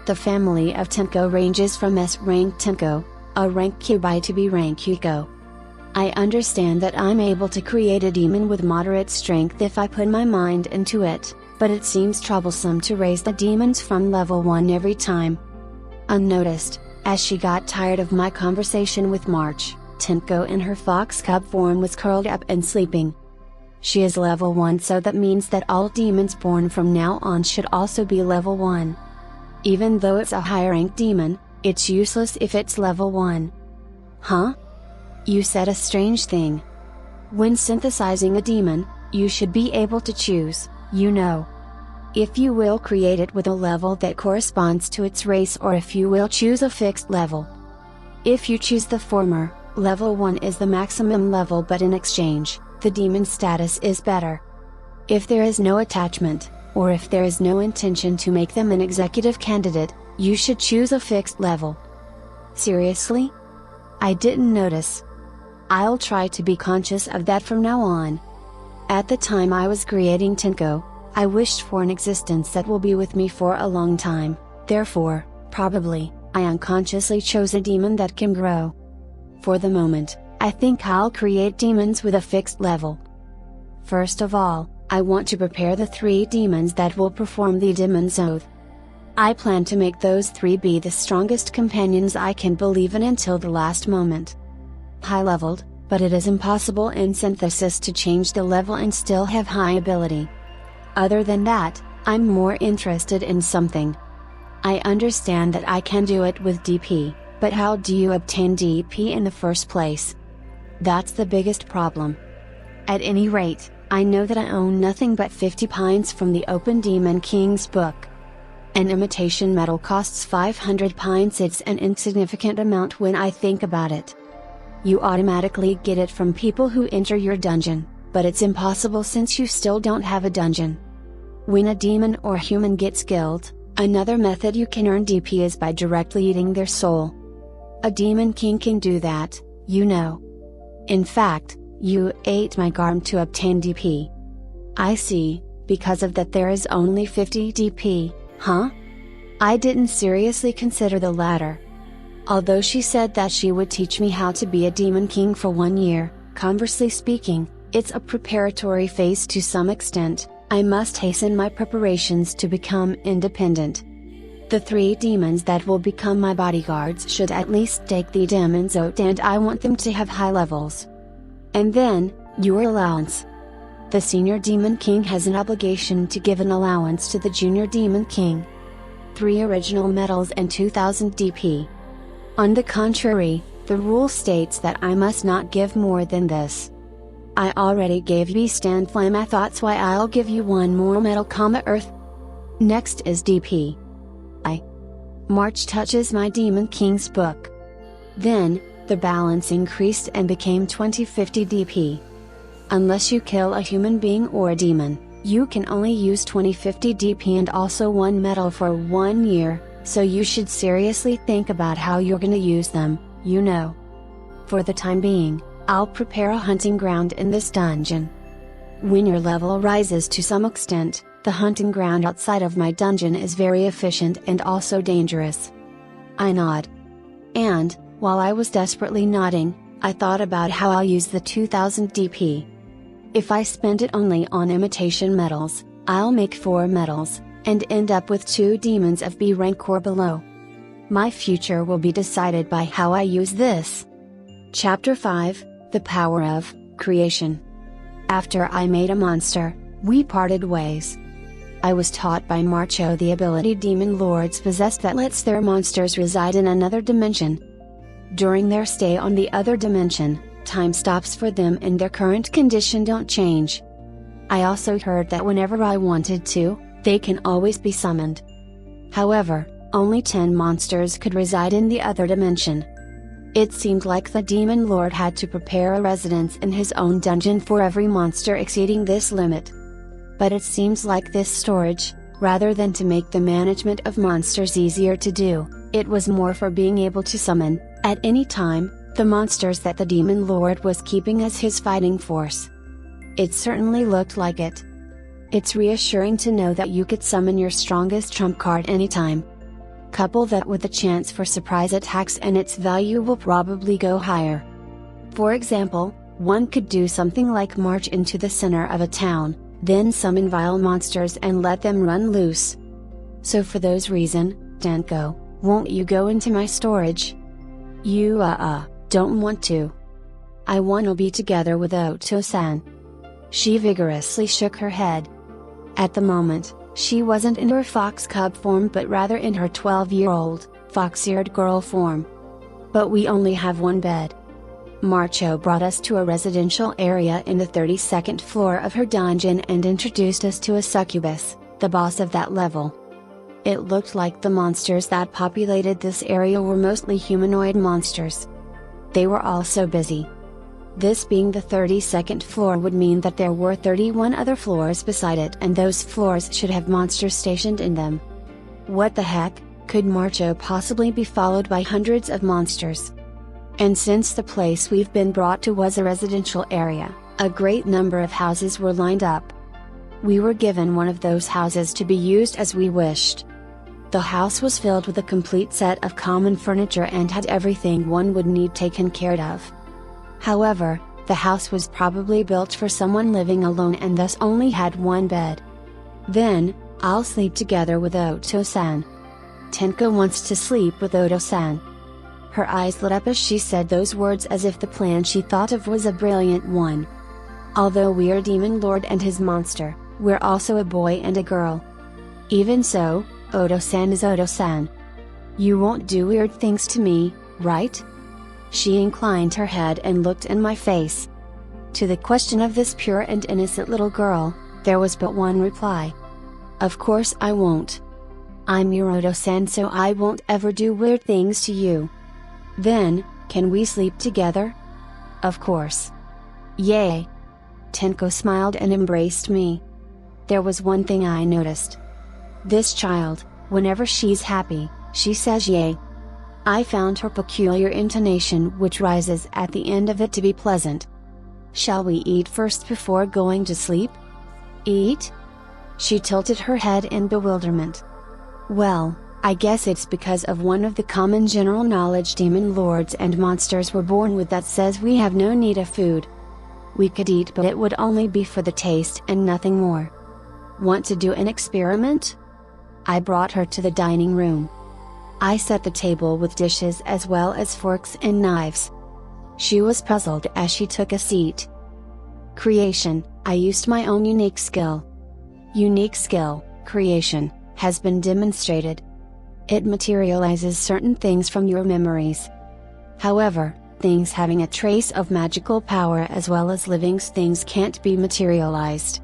The family of Tenko ranges from S rank Tenko, A rank Kyubi to B rank Yuko. I understand that I'm able to create a demon with moderate strength if I put my mind into it, but it seems troublesome to raise the demons from level 1 every time. Unnoticed, as she got tired of my conversation with March, Tenko in her fox cub form was curled up and sleeping. She is level 1, so that means that all demons born from now on should also be level 1. Even though it's a high rank demon, it's useless if it's level 1. Huh? You said a strange thing. When synthesizing a demon, you should be able to choose, if you will create it with a level that corresponds to its race, or if you will choose a fixed level. If you choose the former, level 1 is the maximum level, but in exchange, the demon status is better. If there is no attachment, or if there is no intention to make them an executive candidate, you should choose a fixed level. Seriously? I didn't notice. I'll try to be conscious of that from now on. At the time I was creating Tenko, I wished for an existence that will be with me for a long time, therefore, probably, I unconsciously chose a demon that can grow. For the moment, I think I'll create demons with a fixed level. First of all, I want to prepare the 3 demons that will perform the Demon's Oath. I plan to make those 3 be the strongest companions I can believe in until the last moment. High-leveled, but it is impossible in synthesis to change the level and still have high ability. Other than that, I'm more interested in something. I understand that I can do it with DP, but how do you obtain DP in the first place? That's the biggest problem. At any rate, I know that I own nothing but 50 pines from the Open Demon King's book. An imitation metal costs 500 pines. It's an insignificant amount when I think about it. You automatically get it from people who enter your dungeon, but it's impossible since you still don't have a dungeon. When a demon or human gets killed, another method you can earn DP is by directly eating their soul. A demon king can do that, In fact, you ate my garm to obtain DP. I see, because of that there is only 50 DP, huh? I didn't seriously consider the latter. Although she said that she would teach me how to be a demon king for 1 year, conversely speaking, it's a preparatory phase to some extent. I must hasten my preparations to become independent. The 3 demons that will become my bodyguards should at least take the Demon's Oath, and I want them to have high levels. And then, your allowance. The senior demon king has an obligation to give an allowance to the junior demon king. 3 original medals and 2000 DP. On the contrary, the rule states that I must not give more than this. I already gave Beast and Flame. I thought why I'll give you 1 more metal, Earth. Next is DP. March touches my Demon King's book. Then, the balance increased and became 2050 DP. Unless you kill a human being or a demon, you can only use 2050 DP and also 1 metal for 1 year, so you should seriously think about how you're gonna use them, For the time being, I'll prepare a hunting ground in this dungeon. When your level rises to some extent, the hunting ground outside of my dungeon is very efficient and also dangerous. I nod. And, while I was desperately nodding, I thought about how I'll use the 2000 DP. If I spend it only on imitation metals, I'll make 4 metals, and end up with 2 demons of B rank or below. My future will be decided by how I use this. Chapter 5, The Power of Creation. After I made a monster, we parted ways. I was taught by Marcho the ability demon lords possess that lets their monsters reside in another dimension. During their stay on the other dimension, time stops for them and their current condition don't change. I also heard that whenever I wanted to, they can always be summoned. However, only 10 monsters could reside in the other dimension. It seemed like the demon lord had to prepare a residence in his own dungeon for every monster exceeding this limit. But it seems like this storage, rather than to make the management of monsters easier to do, it was more for being able to summon, at any time, the monsters that the demon lord was keeping as his fighting force. It certainly looked like it. It's reassuring to know that you could summon your strongest trump card anytime. Couple that with a chance for surprise attacks and its value will probably go higher. For example, one could do something like march into the center of a town, then summon vile monsters and let them run loose. So for those reasons, Danko, won't you go into my storage? You don't want to. I wanna be together with Oto-san. She vigorously shook her head. At the moment, she wasn't in her fox cub form but rather in her 12-year-old, fox-eared girl form. But we only have one bed. Marcho brought us to a residential area in the 32nd floor of her dungeon and introduced us to a succubus, the boss of that level. It looked like the monsters that populated this area were mostly humanoid monsters. They were all so busy. This being the 32nd floor would mean that there were 31 other floors beside it and those floors should have monsters stationed in them. What the heck, could Marcho possibly be followed by hundreds of monsters? And since the place we've been brought to was a residential area, a great number of houses were lined up. We were given one of those houses to be used as we wished. The house was filled with a complete set of common furniture and had everything one would need taken care of. However, the house was probably built for someone living alone and thus only had one bed. Then, I'll sleep together with Oto-san. Tenko wants to sleep with Oto-san. Her eyes lit up as she said those words as if the plan she thought of was a brilliant one. Although we're Demon Lord and his monster, we're also a boy and a girl. Even so, Oto-san is Oto-san. You won't do weird things to me, right? She inclined her head and looked in my face. To the question of this pure and innocent little girl, there was but one reply. Of course I won't. I'm your Oto-san, so I won't ever do weird things to you. Then, can we sleep together? Of course. Yay! Tenko smiled and embraced me. There was one thing I noticed. This child, whenever she's happy, she says yay. I found her peculiar intonation which rises at the end of it to be pleasant. Shall we eat first before going to sleep? Eat? She tilted her head in bewilderment. Well, I guess it's because of one of the common general knowledge demon lords and monsters were born with that says we have no need of food. We could eat but it would only be for the taste and nothing more. Want to do an experiment? I brought her to the dining room. I set the table with dishes as well as forks and knives. She was puzzled as she took a seat. Creation, I used my own unique skill. Unique skill, creation, has been demonstrated. It materializes certain things from your memories. However, things having a trace of magical power as well as living things can't be materialized.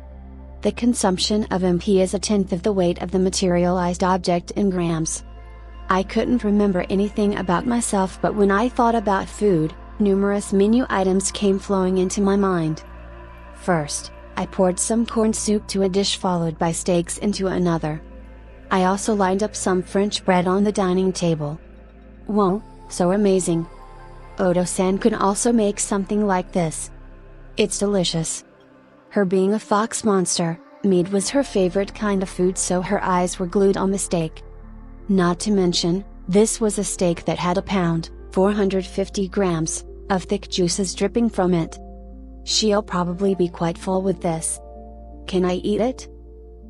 The consumption of MP is 1/10 of the weight of the materialized object in grams. I couldn't remember anything about myself, but when I thought about food, numerous menu items came flowing into my mind. First, I poured some corn soup to a dish followed by steaks into another. I also lined up some French bread on the dining table. Whoa, so amazing! Oto-san could also make something like this. It's delicious. Her being a fox monster, meat was her favorite kind of food, so her eyes were glued on the steak. Not to mention, this was a steak that had 1 pound, 450 grams, of thick juices dripping from it. She'll probably be quite full with this. Can I eat it?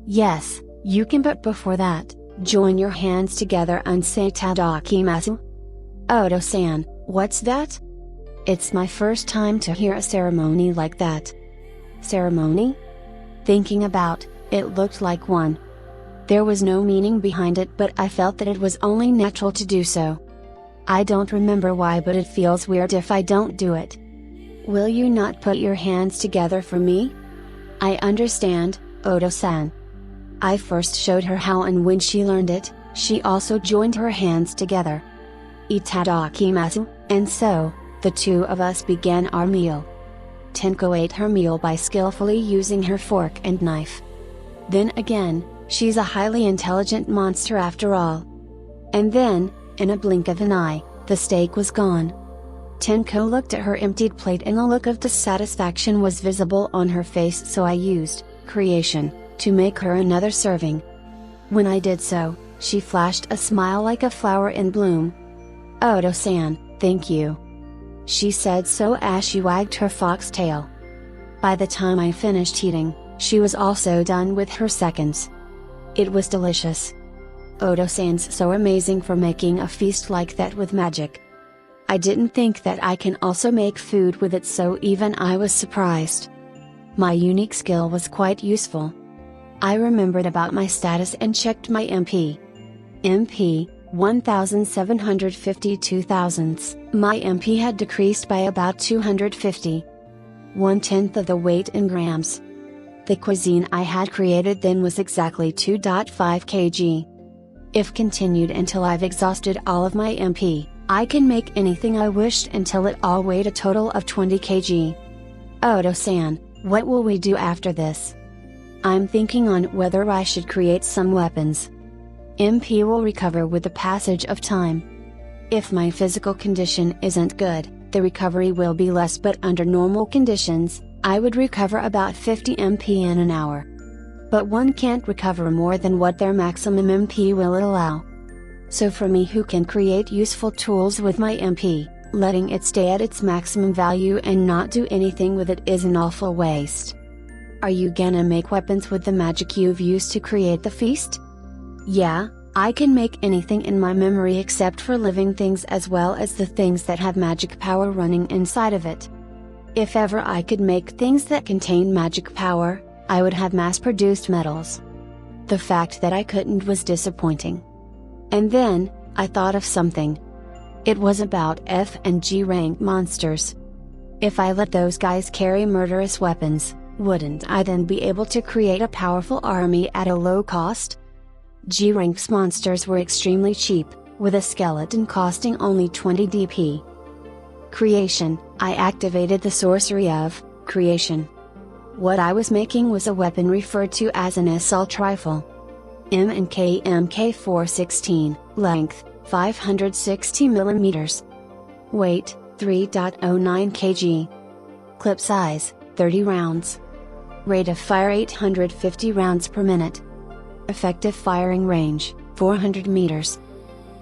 Yes, you can, but before that, Join your hands together and say Tadakimasu. Odo-san, what's that? It's my first time to hear a ceremony like that. Ceremony? Thinking about, it looked like one. There was no meaning behind it, but I felt that it was only natural to do so. I don't remember why, but it feels weird if I don't do it. Will you not put your hands together for me? I understand, Odo-san. I first showed her how, and when she learned it, she also joined her hands together. Itadakimasu, and so, the two of us began our meal. Tenko ate her meal by skillfully using her fork and knife. Then again, she's a highly intelligent monster after all. And then, in a blink of an eye, the steak was gone. Tenko looked at her emptied plate and a look of dissatisfaction was visible on her face, so I used creation to make her another serving. When I did so, she flashed a smile like a flower in bloom. Odo-san, thank you. She said so as she wagged her foxtail. By the time I finished eating, she was also done with her seconds. It was delicious. Odo-san's so amazing for making a feast like that with magic. I didn't think that I can also make food with it, so even I was surprised. My unique skill was quite useful. I remembered about my status and checked my MP. MP, 1752 thousandths. My MP had decreased by about 250. 1/10 of the weight in grams. The cuisine I had created then was exactly 2.5 kg. If continued until I've exhausted all of my MP, I can make anything I wished until it all weighed a total of 20 kg. Odo-san, what will we do after this? I'm thinking on whether I should create some weapons. MP will recover with the passage of time. If my physical condition isn't good, the recovery will be less, but under normal conditions, I would recover about 50 MP in an hour. But one can't recover more than what their maximum MP will allow. So for me, who can create useful tools with my MP, letting it stay at its maximum value and not do anything with it is an awful waste. Are you gonna make weapons with the magic you've used to create the feast? Yeah, I can make anything in my memory except for living things, as well as the things that have magic power running inside of it. If ever I could make things that contain magic power, I would have mass-produced metals. The fact that I couldn't was disappointing. And then, I thought of something. It was about F and G rank monsters. If I let those guys carry murderous weapons, wouldn't I then be able to create a powerful army at a low cost? G ranks monsters were extremely cheap, with a skeleton costing only 20 DP. Creation, I activated the sorcery of creation. What I was making was a weapon referred to as an assault rifle. M&K MK416, length, 560 mm. Weight, 3.09 kg. Clip size, 30 rounds. Rate of fire 850 rounds per minute. Effective firing range, 400 meters.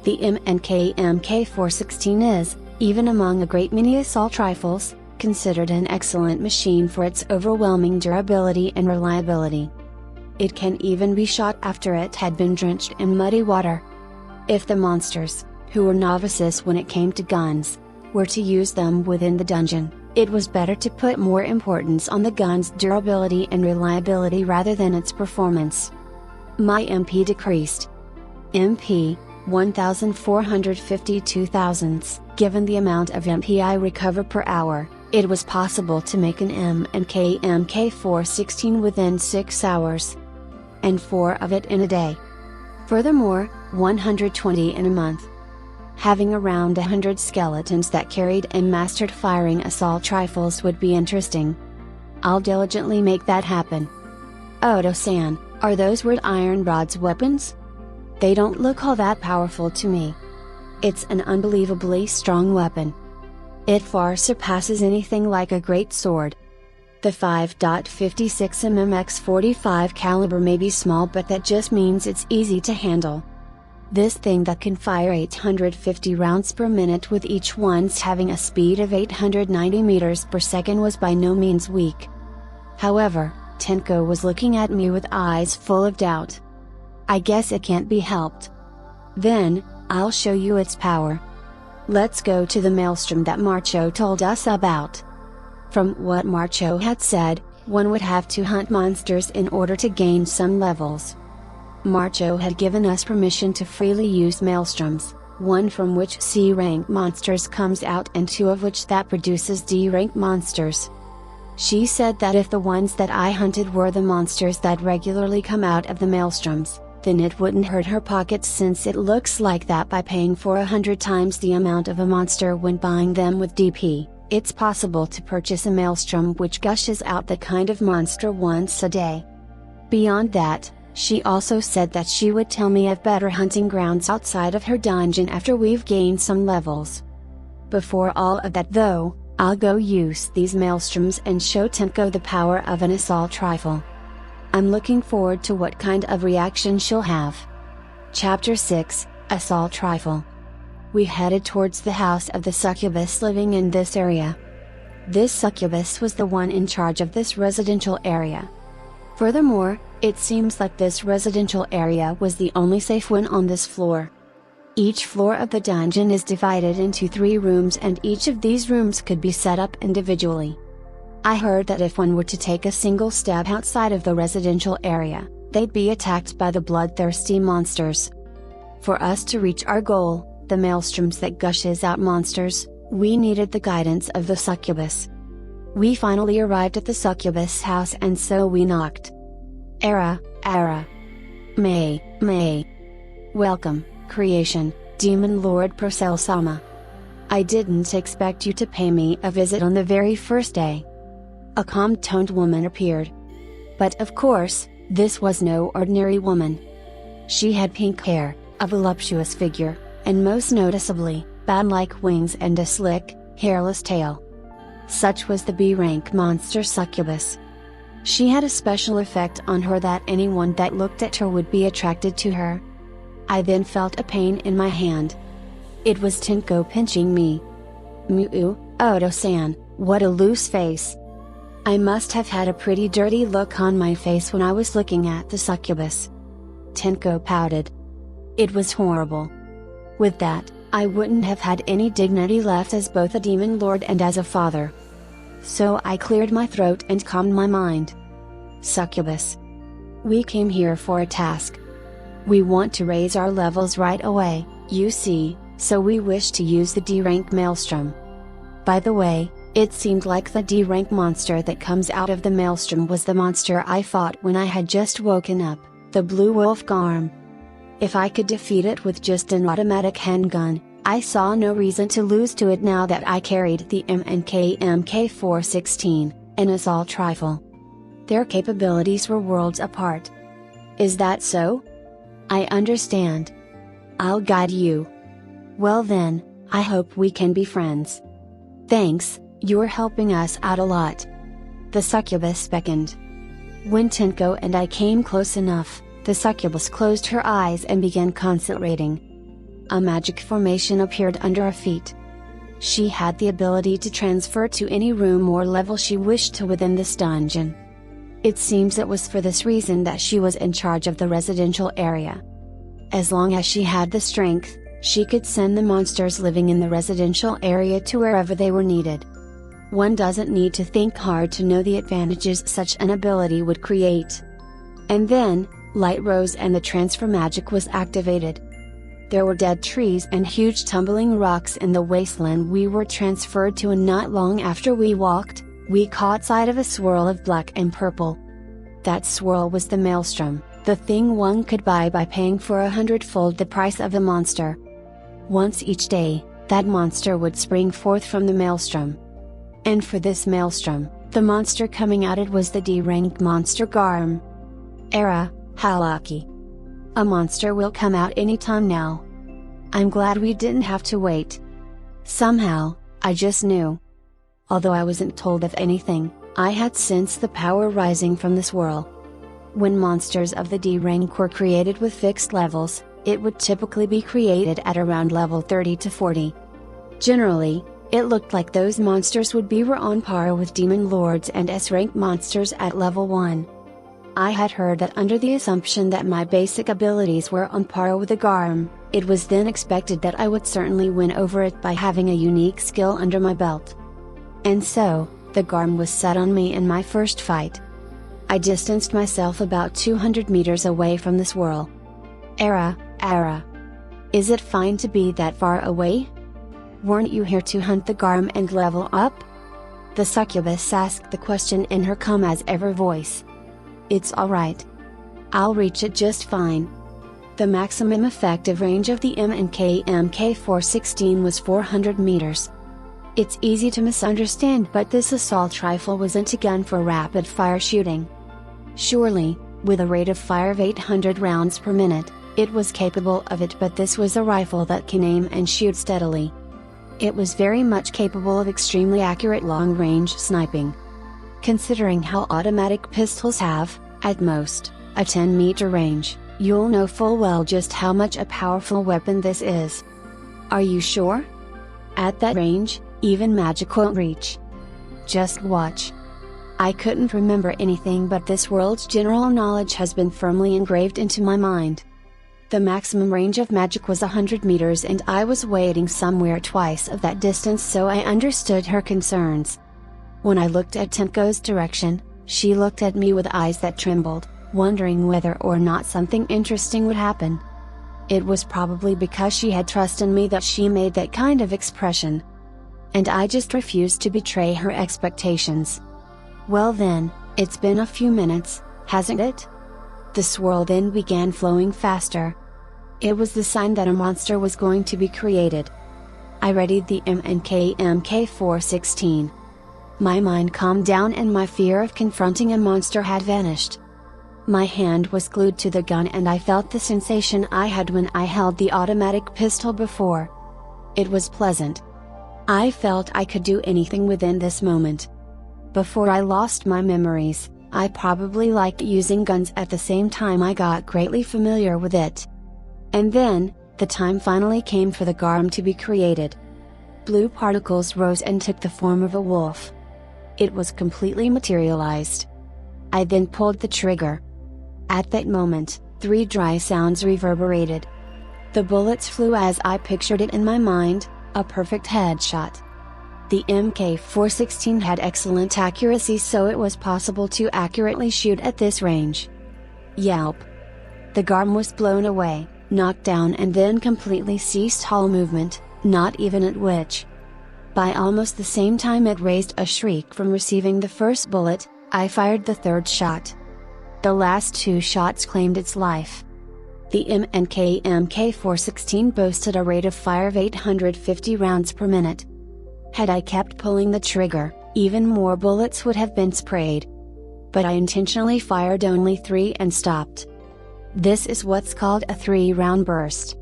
The M&K MK416 is, even among a great many assault rifles, considered an excellent machine for its overwhelming durability and reliability. It can even be shot after it had been drenched in muddy water. If the monsters, who were novices when it came to guns, were to use them within the dungeon, it was better to put more importance on the gun's durability and reliability rather than its performance. My MP decreased. MP, 1452 thousandths. Given the amount of MP I recover per hour, it was possible to make an M&K MK416 within 6 hours. And 4 of it in a day. Furthermore, 120 in a month. Having around 100 skeletons that carried and mastered firing assault rifles would be interesting. I'll diligently make that happen. Odo-san, are those wrought iron rods weapons? They don't look all that powerful to me. It's an unbelievably strong weapon. It far surpasses anything like a great sword. The 5.56 mm X45 caliber may be small, but that just means it's easy to handle. This thing that can fire 850 rounds per minute with each one's having a speed of 890 meters per second was by no means weak. However, Tenko was looking at me with eyes full of doubt. I guess it can't be helped. Then, I'll show you its power. Let's go to the maelstrom that Marcho told us about. From what Marcho had said, one would have to hunt monsters in order to gain some levels. Marcho had given us permission to freely use maelstroms, one from which C-rank monsters comes out and two of which that produces D-rank monsters. She said that if the ones that I hunted were the monsters that regularly come out of the maelstroms, then it wouldn't hurt her pockets since it looks like that by paying for 100 times the amount of a monster when buying them with DP. It's possible to purchase a maelstrom which gushes out that kind of monster once a day. Beyond that, she also said that she would tell me of better hunting grounds outside of her dungeon after we've gained some levels. Before all of that though, I'll go use these maelstroms and show Tenko the power of an assault rifle. I'm looking forward to what kind of reaction she'll have. Chapter 6, Assault Rifle. We headed towards the house of the succubus living in this area. This succubus was the one in charge of this residential area. Furthermore, it seems like this residential area was the only safe one on this floor. Each floor of the dungeon is divided into 3 rooms and each of these rooms could be set up individually. I heard that if one were to take a single step outside of the residential area, they'd be attacked by the bloodthirsty monsters. For us to reach our goal, the maelstroms that gushes out monsters, we needed the guidance of the succubus. We finally arrived at the succubus house and so we knocked. Era. May. Welcome, creation, Demon Lord Procel-sama. I didn't expect you to pay me a visit on the very first day. A calm-toned woman appeared. But of course, this was no ordinary woman. She had pink hair, a voluptuous figure, and most noticeably, bat-like wings and a slick, hairless tail. Such was the B-rank monster succubus. She had a special effect on her that anyone that looked at her would be attracted to her. I then felt a pain in my hand. It was Tenko pinching me. Mu, Odo-san, what a loose face. I must have had a pretty dirty look on my face when I was looking at the succubus. Tenko pouted. It was horrible. With that, I wouldn't have had any dignity left as both a demon lord and as a father. So I cleared my throat and calmed my mind. Succubus. We came here for a task. We want to raise our levels right away, you see, so we wish to use the D-rank maelstrom. By the way, it seemed like the D-rank monster that comes out of the maelstrom was the monster I fought when I had just woken up, the Blue Wolf Garm. If I could defeat it with just an automatic handgun, I saw no reason to lose to it now that I carried the M&K MK416, an assault rifle. Their capabilities were worlds apart. Is that so? I understand. I'll guide you. Well then, I hope we can be friends. Thanks, you're helping us out a lot. The succubus beckoned. When Tenko and I came close enough, the succubus closed her eyes and began concentrating. A magic formation appeared under her feet. She had the ability to transfer to any room or level she wished to within this dungeon. It seems it was for this reason that she was in charge of the residential area. As long as she had the strength, she could send the monsters living in the residential area to wherever they were needed. One doesn't need to think hard to know the advantages such an ability would create. And then, light rose and the transfer magic was activated. There were dead trees and huge tumbling rocks in the wasteland we were transferred to, and not long after we walked, we caught sight of a swirl of black and purple. That swirl was the maelstrom, the thing one could buy by paying for 100-fold the price of a monster. Once each day, that monster would spring forth from the maelstrom. And for this maelstrom, the monster coming out it was the D-rank monster Garm. Era, how lucky. A monster will come out anytime now. I'm glad we didn't have to wait. Somehow, I just knew. Although I wasn't told of anything, I had sensed the power rising from this swirl. When monsters of the D rank were created with fixed levels, it would typically be created at around level 30 to 40. Generally, it looked like those monsters would be on par with demon lords and S rank monsters at level 1. I had heard that under the assumption that my basic abilities were on par with the Garm, it was then expected that I would certainly win over it by having a unique skill under my belt. And so, the Garm was set on me in my first fight. I distanced myself about 200 meters away from the swirl. Era. Is it fine to be that far away? Weren't you here to hunt the Garm and level up? The succubus asked the question in her calm as ever voice. It's alright. I'll reach it just fine. The maximum effective range of the M&K MK416 was 400 meters. It's easy to misunderstand, but this assault rifle wasn't a gun for rapid fire shooting. Surely, with a rate of fire of 800 rounds per minute, it was capable of it, but this was a rifle that can aim and shoot steadily. It was very much capable of extremely accurate long-range sniping. Considering how automatic pistols have, at most, a 10-meter range, you'll know full well just how much a powerful weapon this is. Are you sure? At that range, even magic won't reach. Just watch. I couldn't remember anything, but this world's general knowledge has been firmly engraved into my mind. The maximum range of magic was 100 meters, and I was waiting somewhere twice of that distance, so I understood her concerns. When I looked at Tenko's direction, she looked at me with eyes that trembled, wondering whether or not something interesting would happen. It was probably because she had trust in me that she made that kind of expression. And I just refused to betray her expectations. Well then, it's been a few minutes, hasn't it? The swirl then began flowing faster. It was the sign that a monster was going to be created. I readied the M&K MK416. My mind calmed down and my fear of confronting a monster had vanished. My hand was glued to the gun and I felt the sensation I had when I held the automatic pistol before. It was pleasant. I felt I could do anything within this moment. Before I lost my memories, I probably liked using guns. At the same time I got greatly familiar with it. And then, the time finally came for the Garm to be created. Blue particles rose and took the form of a wolf. It was completely materialized. I then pulled the trigger. At that moment, 3 dry sounds reverberated. The bullets flew as I pictured it in my mind, a perfect headshot. The MK416 had excellent accuracy, so it was possible to accurately shoot at this range. Yelp! The Garm was blown away, knocked down, and then completely ceased all movement, not even at which. By almost the same time it raised a shriek from receiving the first bullet, I fired the third shot. The last 2 shots claimed its life. The M&K MK416 boasted a rate of fire of 850 rounds per minute. Had I kept pulling the trigger, even more bullets would have been sprayed. But I intentionally fired only 3 and stopped. This is what's called a 3-round burst.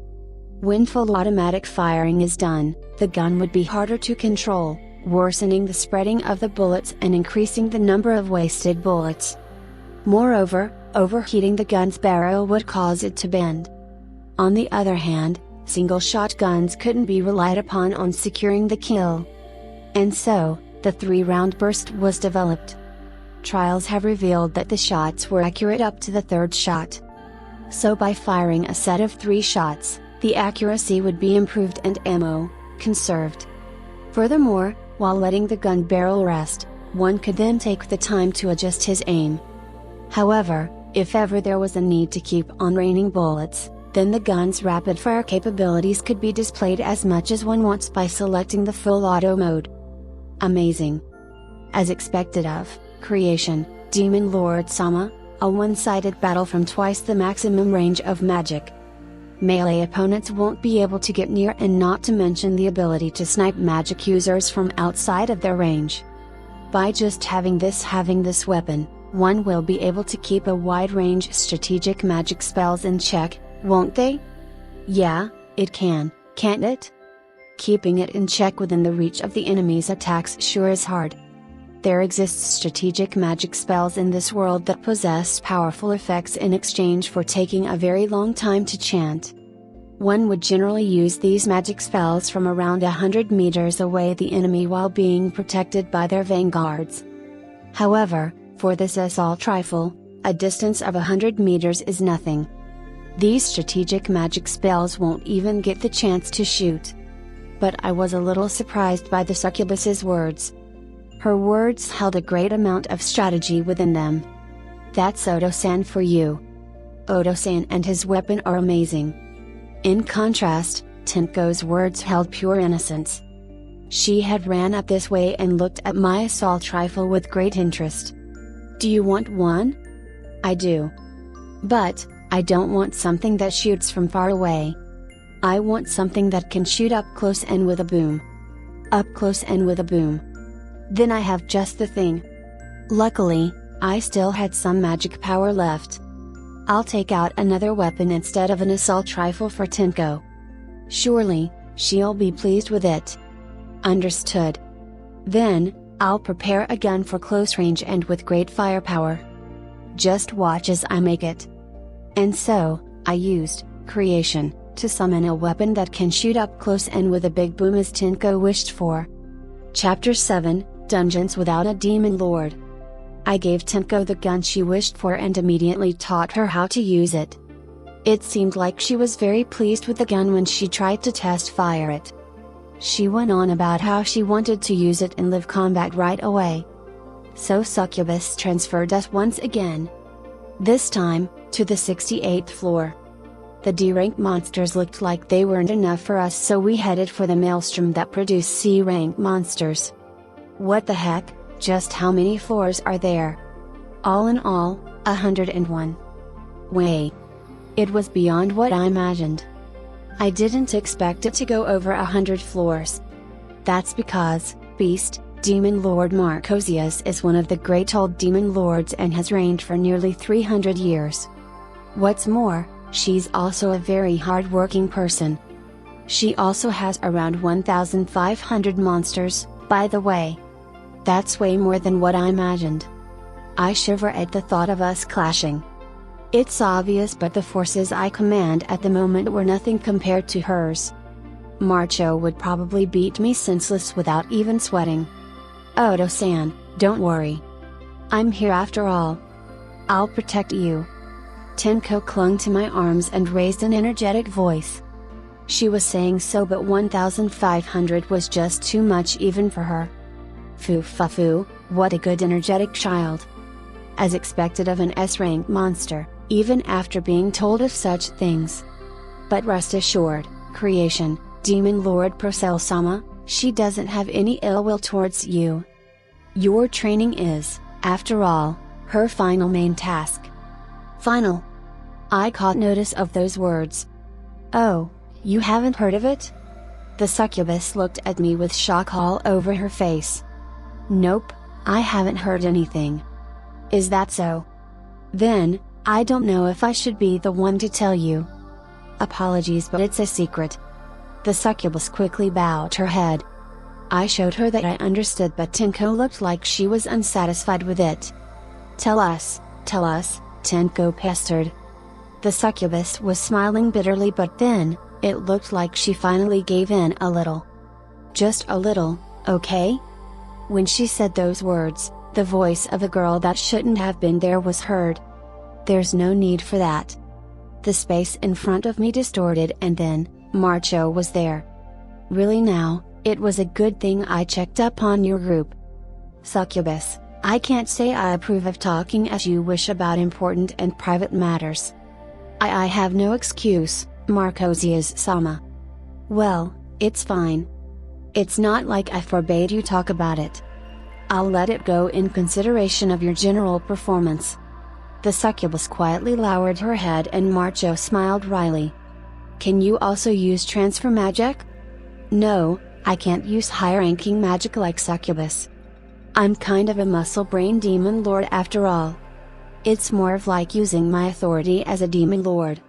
When full automatic firing is done, the gun would be harder to control, worsening the spreading of the bullets and increasing the number of wasted bullets. Moreover, overheating the gun's barrel would cause it to bend. On the other hand, single-shot guns couldn't be relied upon on securing the kill. And so, the 3-round burst was developed. Trials have revealed that the shots were accurate up to the 3rd shot. So by firing a set of 3 shots, the accuracy would be improved and ammo conserved. Furthermore, while letting the gun barrel rest, one could then take the time to adjust his aim. However, if ever there was a need to keep on raining bullets, then the gun's rapid-fire capabilities could be displayed as much as one wants by selecting the full auto mode. Amazing! As expected of Creation, Demon Lord Sama, a one-sided battle from twice the maximum range of magic. Melee opponents won't be able to get near, and not to mention the ability to snipe magic users from outside of their range. By just having this weapon, one will be able to keep a wide range strategic magic spells in check, won't they? Yeah, it can, can't it? Keeping it in check within the reach of the enemy's attacks sure is hard. There exists strategic magic spells in this world that possess powerful effects in exchange for taking a very long time to chant. One would generally use these magic spells from around 100 meters away the enemy while being protected by their vanguards. However, for this assault rifle, A distance of 100 meters is nothing. These strategic magic spells won't even get the chance to shoot. But I was a little surprised by the succubus's words. Her words held a great amount of strategy within them. That's Odo-san for you. Odo-san and his weapon are amazing. In contrast, Tenko's words held pure innocence. She had ran up this way and looked at my assault rifle with great interest. Do you want one? I do. But, I don't want something that shoots from far away. I want something that can shoot up close and with a boom. Up close and with a boom. Then I have just the thing. Luckily, I still had some magic power left. I'll take out another weapon instead of an assault rifle for Tenko. Surely, she'll be pleased with it. Understood. Then, I'll prepare a gun for close range and with great firepower. Just watch as I make it. And so, I used creation to summon a weapon that can shoot up close and with a big boom as Tenko wished for. Chapter 7, Dungeons Without a Demon Lord. I gave Tenko the gun she wished for and immediately taught her how to use it. It seemed like she was very pleased with the gun when she tried to test fire it. She went on about how she wanted to use it in live combat right away. So Succubus transferred us once again. This time, to the 68th floor. The D-rank monsters looked like they weren't enough for us, so we headed for the maelstrom that produced C-rank monsters. What the heck, just how many floors are there? All in all, 101. Way. It was beyond what I imagined. I didn't expect it to go over 100 floors. That's because, Beast, Demon Lord Marcosius is one of the great old demon lords and has reigned for nearly 300 years. What's more, she's also a very hard-working person. She also has around 1,500 monsters, by the way. That's way more than what I imagined. I shiver at the thought of us clashing. It's obvious, but the forces I command at the moment were nothing compared to hers. Marcho would probably beat me senseless without even sweating. Odo-san, don't worry. I'm here after all. I'll protect you. Tenko clung to my arms and raised an energetic voice. She was saying so, but 1,500 was just too much even for her. Foo, what a good energetic child. As expected of an S-rank monster, even after being told of such things. But rest assured, creation, Demon Lord Procel-sama, she doesn't have any ill will towards you. Your training is, after all, her final main task. Final. I caught notice of those words. Oh, you haven't heard of it? The succubus looked at me with shock all over her face. Nope, I haven't heard anything. Is that so? Then, I don't know if I should be the one to tell you. Apologies, but it's a secret. The succubus quickly bowed her head. I showed her that I understood, but Tenko looked like she was unsatisfied with it. Tell us, Tenko pestered. The succubus was smiling bitterly, but then, it looked like she finally gave in a little. Just a little, okay? When she said those words, the voice of a girl that shouldn't have been there was heard. There's no need for that. The space in front of me distorted, and then, Marcho was there. Really now, it was a good thing I checked up on your group. Succubus, I can't say I approve of talking as you wish about important and private matters. I have no excuse, Marcosius-sama. Well, it's fine. It's not like I forbade you talk about it. I'll let it go in consideration of your general performance. The succubus quietly lowered her head and Marcho smiled wryly. Can you also use transfer magic? No, I can't use high-ranking magic like succubus. I'm kind of a muscle-brain demon lord after all. It's more of like using my authority as a demon lord.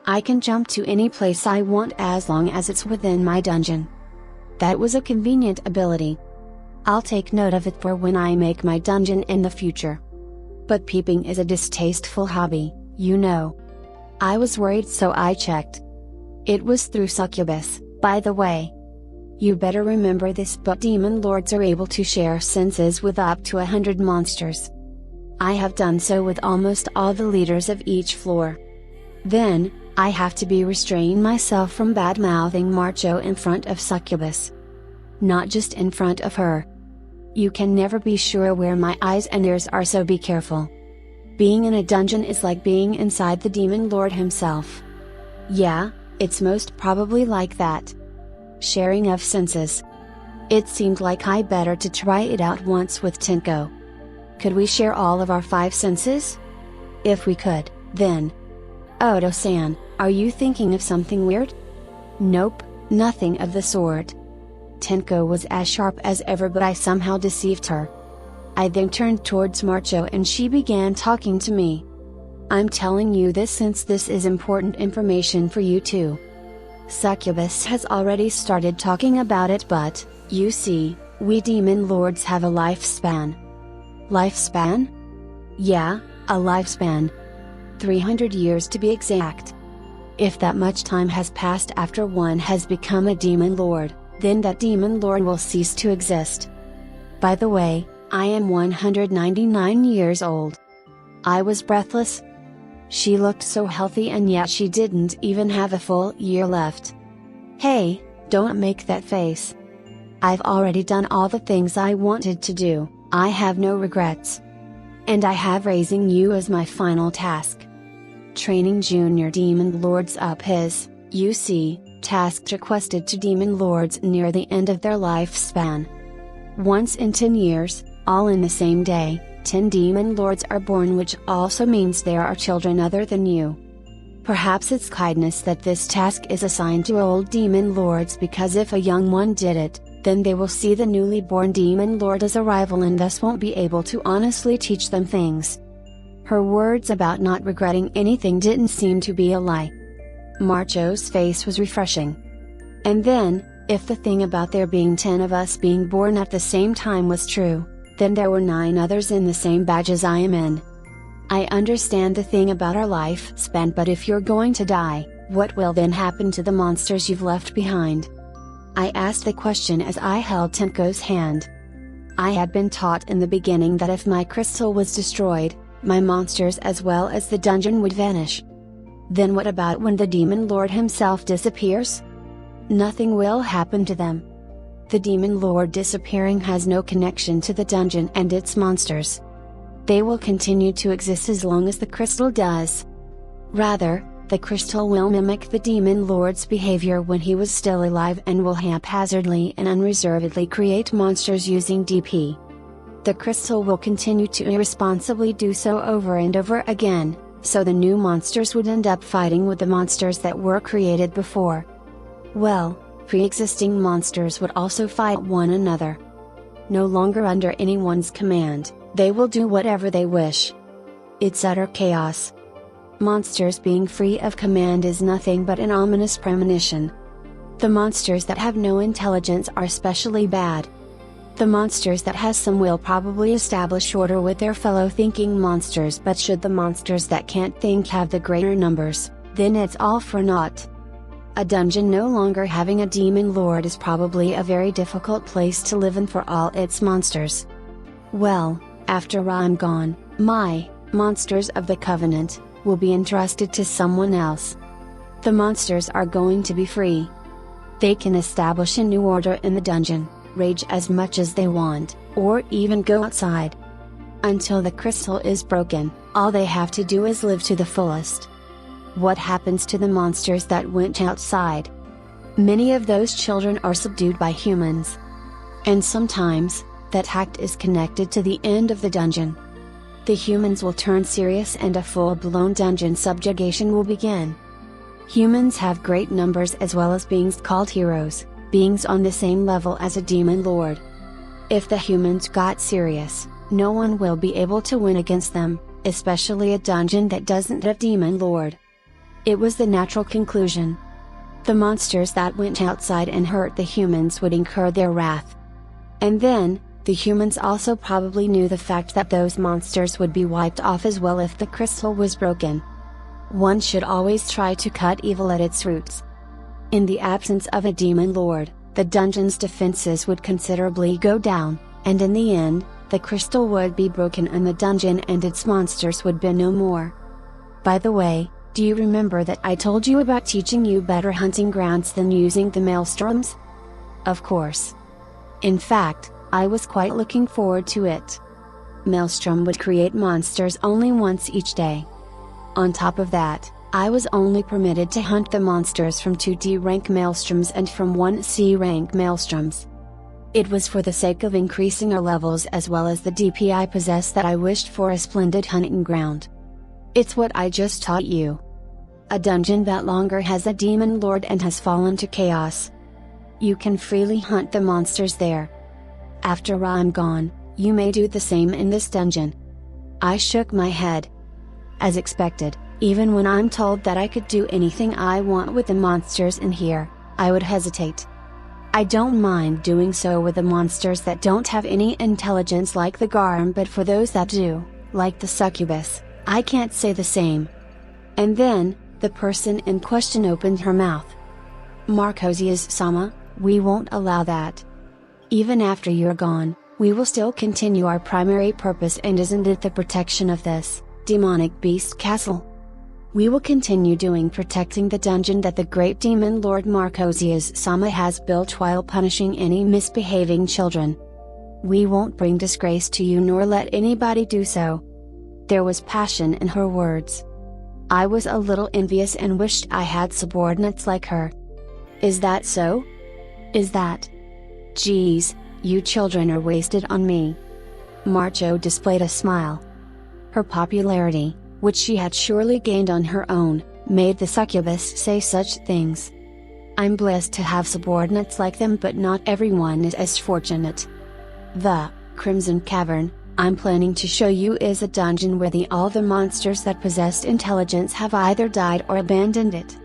I can jump to any place I want as long as it's within my dungeon. That was a convenient ability. I'll take note of it for when I make my dungeon in the future. But peeping is a distasteful hobby, you know. I was worried, so I checked. It was through succubus, by the way. You better remember this, but demon lords are able to share senses with up to 100 monsters. I have done so with almost all the leaders of each floor. Then, I have to be restraining myself from bad-mouthing Marcho in front of Succubus. Not just in front of her. You can never be sure where my eyes and ears are, so be careful. Being in a dungeon is like being inside the Demon Lord himself. Yeah, it's most probably like that. Sharing of senses. It seemed like I better to try it out once with Tenko. Could we share all of our 5 senses? If we could, then. Odo-san, are you thinking of something weird? Nope, nothing of the sort. Tenko was as sharp as ever, but I somehow deceived her. I then turned towards Marcho and she began talking to me. I'm telling you this since this is important information for you too. Succubus has already started talking about it, but, you see, we demon lords have a lifespan. Lifespan? Yeah, a lifespan. 300 years to be exact. If that much time has passed after one has become a demon lord, then that demon lord will cease to exist. By the way, I am 199 years old. I was breathless. She looked so healthy and yet she didn't even have a full year left. Hey, don't make that face. I've already done all the things I wanted to do, I have no regrets. And I have raising you as my final task. Training junior demon lords up his, you see, task requested to demon lords near the end of their lifespan. Once in 10 years, all in the same day, 10 demon lords are born, which also means there are children other than you. Perhaps it's kindness that this task is assigned to old demon lords, because if a young one did it, then they will see the newly born demon lord as a rival and thus won't be able to honestly teach them things. Her words about not regretting anything didn't seem to be a lie. Marcho's face was refreshing. And then, if the thing about there being 10 of us being born at the same time was true, then there were 9 others in the same batch as I am in. I understand the thing about our lifespan, but if you're going to die, what will then happen to the monsters you've left behind? I asked the question as I held Tenko's hand. I had been taught in the beginning that if my crystal was destroyed, my monsters as well as the dungeon would vanish. Then what about when the demon lord himself disappears? Nothing will happen to them. The demon lord disappearing has no connection to the dungeon and its monsters. They will continue to exist as long as the crystal does. Rather, the crystal will mimic the demon lord's behavior when he was still alive and will haphazardly and unreservedly create monsters using DP. The crystal will continue to irresponsibly do so over and over again, so the new monsters would end up fighting with the monsters that were created before. Well, pre-existing monsters would also fight one another. No longer under anyone's command, they will do whatever they wish. It's utter chaos. Monsters being free of command is nothing but an ominous premonition. The monsters that have no intelligence are especially bad. The monsters that has some will probably establish order with their fellow thinking monsters, but should the monsters that can't think have the greater numbers, then it's all for naught. A dungeon no longer having a demon lord is probably a very difficult place to live in for all its monsters. Well, after I'm gone, my monsters of the Covenant will be entrusted to someone else. The monsters are going to be free. They can establish a new order in the dungeon, rage as much as they want, or even go outside. Until the crystal is broken, all they have to do is live to the fullest. What happens to the monsters that went outside? Many of those children are subdued by humans. And sometimes, that act is connected to the end of the dungeon. The humans will turn serious and a full-blown dungeon subjugation will begin. Humans have great numbers as well as beings called heroes, beings on the same level as a demon lord. If the humans got serious, no one will be able to win against them, especially a dungeon that doesn't have demon lord. It was the natural conclusion. The monsters that went outside and hurt the humans would incur their wrath. And then, the humans also probably knew the fact that those monsters would be wiped off as well if the crystal was broken. One should always try to cut evil at its roots. In the absence of a demon lord, the dungeon's defenses would considerably go down, and in the end, the crystal would be broken and the dungeon and its monsters would be no more. By the way, do you remember that I told you about teaching you better hunting grounds than using the maelstroms? Of course. In fact, I was quite looking forward to it. Maelstrom would create monsters only once each day. On top of that, I was only permitted to hunt the monsters from 2D rank maelstroms and from 1C rank maelstroms. It was for the sake of increasing our levels as well as the DP I possess that I wished for a splendid hunting ground. It's what I just taught you. A dungeon that longer has a demon lord and has fallen to chaos. You can freely hunt the monsters there. After I'm gone, you may do the same in this dungeon. I shook my head. As expected, even when I'm told that I could do anything I want with the monsters in here, I would hesitate. I don't mind doing so with the monsters that don't have any intelligence like the Garum, but for those that do, like the succubus, I can't say the same. And then, the person in question opened her mouth. Marcosius-sama, we won't allow that. Even after you're gone, we will still continue our primary purpose, and isn't it the protection of this demonic beast castle? We will continue protecting the dungeon that the great demon lord Marcosius-sama has built while punishing any misbehaving children. We won't bring disgrace to you nor let anybody do so. There was passion in her words. I was a little envious and wished I had subordinates like her. Is that so? Is that? Geez, you children are wasted on me. Marcho displayed a smile. Her popularity, which she had surely gained on her own, made the succubus say such things. I'm blessed to have subordinates like them, but not everyone is as fortunate. The Crimson Cavern I'm planning to show you is a dungeon where all the monsters that possessed intelligence have either died or abandoned it.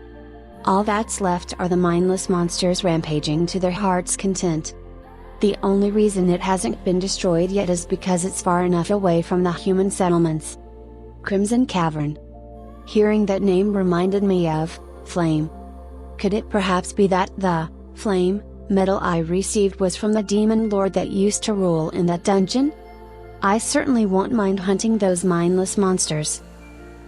All that's left are the mindless monsters rampaging to their heart's content. The only reason it hasn't been destroyed yet is because it's far enough away from the human settlements. Crimson Cavern. Hearing that name reminded me of flame. Could it perhaps be that the flame medal I received was from the demon lord that used to rule in that dungeon? I certainly won't mind hunting those mindless monsters.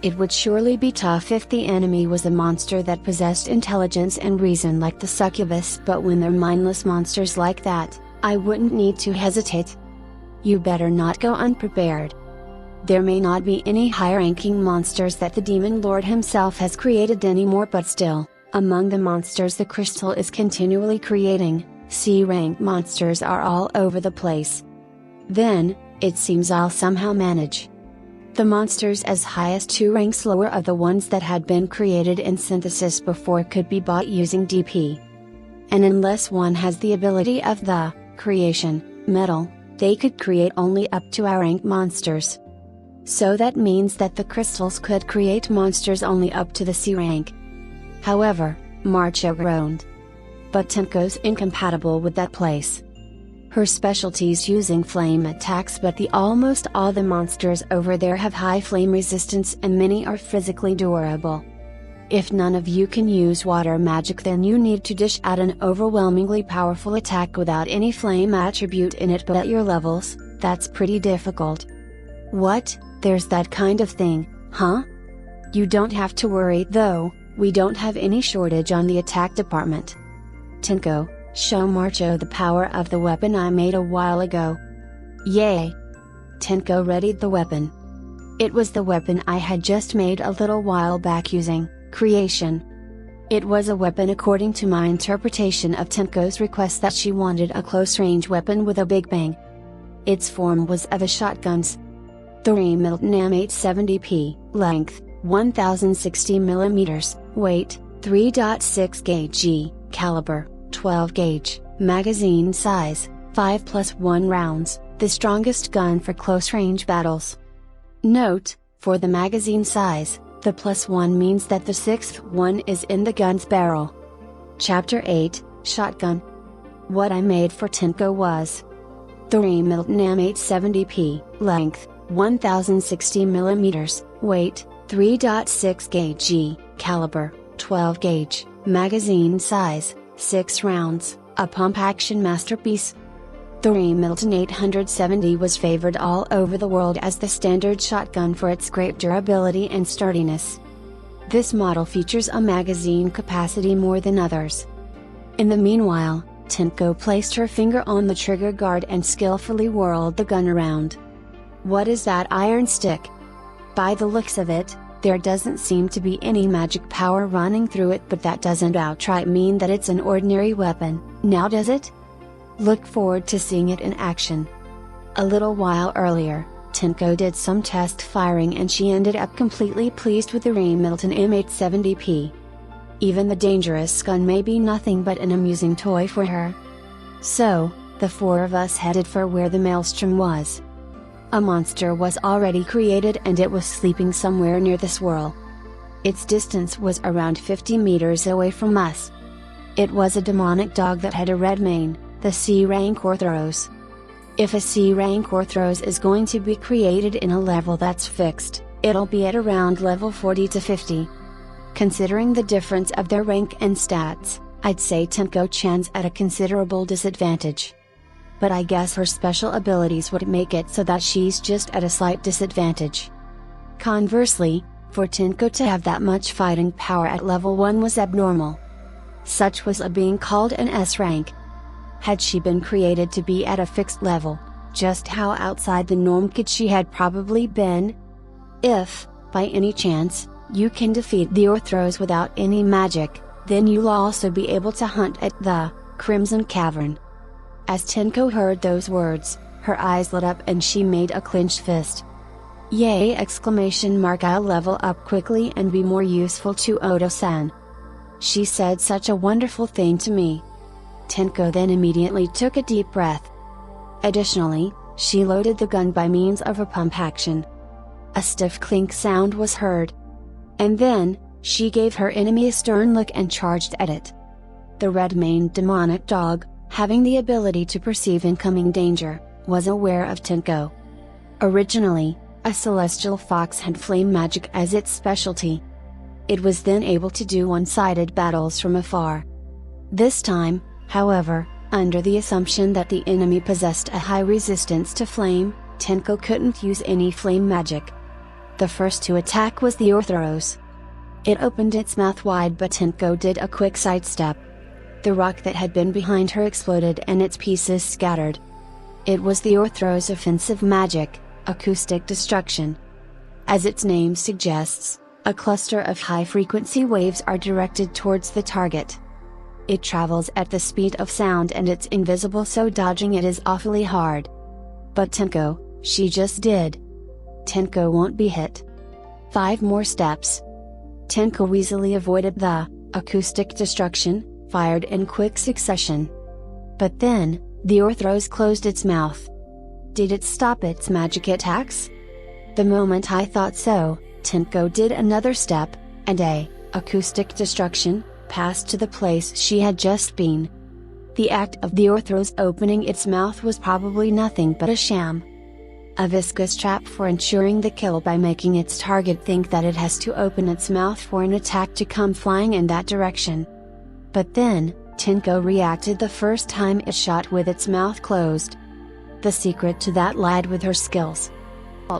It would surely be tough if the enemy was a monster that possessed intelligence and reason like the succubus, but when they're mindless monsters like that, I wouldn't need to hesitate. You better not go unprepared. There may not be any high-ranking monsters that the demon lord himself has created anymore, but still, among the monsters the crystal is continually creating, C-rank monsters are all over the place. Then, it seems I'll somehow manage. The monsters as high as 2 ranks lower of the ones that had been created in synthesis before could be bought using DP. And unless one has the ability of the creation medal, they could create only up to our rank monsters. So that means that the crystals could create monsters only up to the C rank. However, Marcha groaned. But Tenko's incompatible with that place. Her specialty's using flame attacks, but almost all the monsters over there have high flame resistance and many are physically durable. If none of you can use water magic, then you need to dish out an overwhelmingly powerful attack without any flame attribute in it, but at your levels, that's pretty difficult. What, there's that kind of thing, huh? You don't have to worry though, we don't have any shortage on the attack department. Tenko, show Marcho the power of the weapon I made a while ago. Yay! Tenko readied the weapon. It was the weapon I had just made a little while back using creation. It was a weapon according to my interpretation of Tenko's request that she wanted a close-range weapon with a big bang. Its form was of a shotgun's. The Remington M870P, length, 1060 mm, weight, 3.6 gauge, caliber, 12 gauge, magazine size, 5+1 rounds, the strongest gun for close-range battles. Note, for the magazine size, the +1 means that the 6th one is in the gun's barrel. Chapter 8, Shotgun. What I made for Tenko was the Remington M870P, length, 1060 mm, weight, 3.6 gauge, caliber, 12 gauge, magazine size, 6 rounds, a pump-action masterpiece. The Remington 870 was favored all over the world as the standard shotgun for its great durability and sturdiness. This model features a magazine capacity more than others. In the meanwhile, Tenko placed her finger on the trigger guard and skillfully whirled the gun around. What is that iron stick? By the looks of it, there doesn't seem to be any magic power running through it, but that doesn't outright mean that it's an ordinary weapon, now does it? Look forward to seeing it in action. A little while earlier, Tenko did some test firing and she ended up completely pleased with the Remington M870P. Even the dangerous gun may be nothing but an amusing toy for her. So, the four of us headed for where the maelstrom was. A monster was already created and it was sleeping somewhere near the swirl. Its distance was around 50 meters away from us. It was a demonic dog that had a red mane, the C rank Orthros. If a C rank Orthros is going to be created in a level that's fixed, it'll be at around level 40 to 50. Considering the difference of their rank and stats, I'd say Tenko-chan's at a considerable disadvantage. But I guess her special abilities would make it so that she's just at a slight disadvantage. Conversely, for Tenko to have that much fighting power at level 1 was abnormal. Such was a being called an S rank. Had she been created to be at a fixed level, just how outside the norm could she had probably been? If, by any chance, you can defeat the Orthros without any magic, then you'll also be able to hunt at the Crimson Cavern. As Tenko heard those words, her eyes lit up and she made a clenched fist. Yay! I'll level up quickly and be more useful to Odo-san. She said such a wonderful thing to me. Tenko then immediately took a deep breath. Additionally, she loaded the gun by means of a pump action. A stiff clink sound was heard. And then, she gave her enemy a stern look and charged at it. The red-maned demonic dog, having the ability to perceive incoming danger, was aware of Tenko. Originally, a celestial fox had flame magic as its specialty. It was then able to do one-sided battles from afar. This time, however, under the assumption that the enemy possessed a high resistance to flame, Tenko couldn't use any flame magic. The first to attack was the Orthros. It opened its mouth wide, but Tenko did a quick sidestep. The rock that had been behind her exploded and its pieces scattered. It was the Orthros' offensive magic, acoustic destruction. As its name suggests, a cluster of high-frequency waves are directed towards the target. It travels at the speed of sound and it's invisible, so dodging it is awfully hard. But Tenko, she just did. Tenko won't be hit. 5 more steps. Tenko easily avoided the acoustic destruction, fired in quick succession. But then, the Orthros closed its mouth. Did it stop its magic attacks? The moment I thought so, Tenko did another step, and acoustic destruction passed to the place she had just been. The act of the Orthros opening its mouth was probably nothing but a sham. A viscous trap for ensuring the kill by making its target think that it has to open its mouth for an attack to come flying in that direction. But then, Tenko reacted the first time it shot with its mouth closed. The secret to that lied with her skills.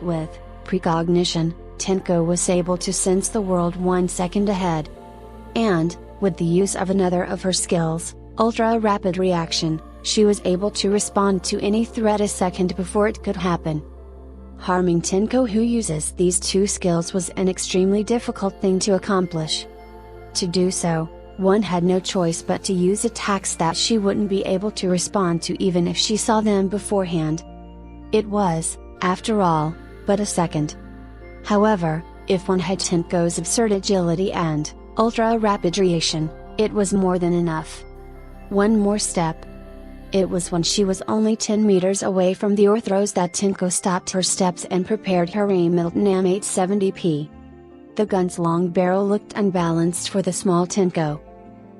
With precognition, Tenko was able to sense the world 1 second ahead. And, with the use of another of her skills, ultra rapid reaction, she was able to respond to any threat a second before it could happen. Harming Tenko, who uses these 2 skills, was an extremely difficult thing to accomplish. To do so, one had no choice but to use attacks that she wouldn't be able to respond to even if she saw them beforehand. It was, after all, but a second. However, if one had Tenko's absurd agility and ultra-rapid reaction, it was more than enough. One more step. It was when she was only 10 meters away from the Orthros that Tenko stopped her steps and prepared her Remington M870P. The gun's long barrel looked unbalanced for the small Tenko.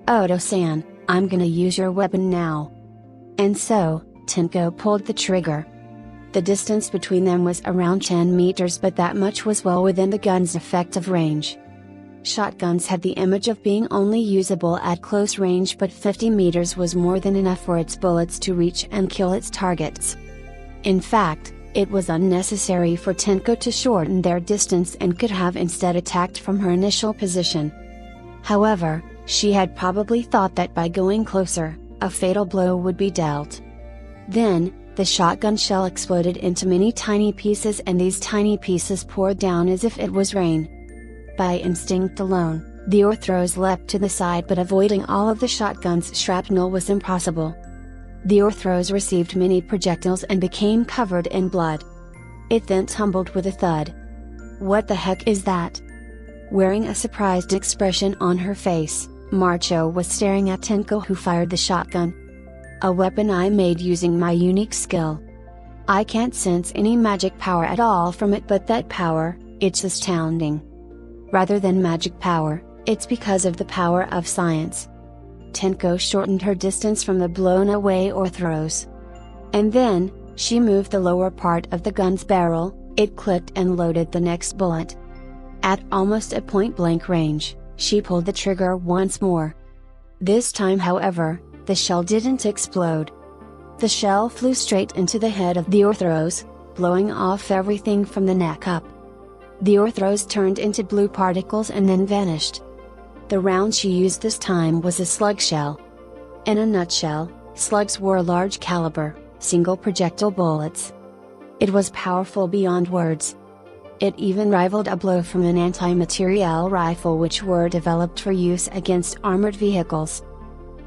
"Odo-san, I'm gonna use your weapon now." And so, Tenko pulled the trigger. The distance between them was around 10 meters, but that much was well within the gun's effective range. Shotguns had the image of being only usable at close range, but 50 meters was more than enough for its bullets to reach and kill its targets. In fact, it was unnecessary for Tenko to shorten their distance and could have instead attacked from her initial position. However, she had probably thought that by going closer, a fatal blow would be dealt. Then, the shotgun shell exploded into many tiny pieces, and these tiny pieces poured down as if it was rain. By instinct alone, the Orthros leapt to the side, but avoiding all of the shotgun's shrapnel was impossible. The Orthros received many projectiles and became covered in blood. It then tumbled with a thud. "What the heck is that?" Wearing a surprised expression on her face, Marcho was staring at Tenko, who fired the shotgun. "A weapon I made using my unique skill. I can't sense any magic power at all from it, but that power, it's astounding. Rather than magic power, it's because of the power of science." Tenko shortened her distance from the blown away Orthros. And then, she moved the lower part of the gun's barrel, it clicked and loaded the next bullet. At almost a point-blank range, she pulled the trigger once more. This time, however, the shell didn't explode. The shell flew straight into the head of the Orthros, blowing off everything from the neck up. The Orthros turned into blue particles and then vanished. The round she used this time was a slug shell. In a nutshell, slugs were large caliber, single projectile bullets. It was powerful beyond words. It even rivaled a blow from an anti-materiel rifle, which were developed for use against armored vehicles.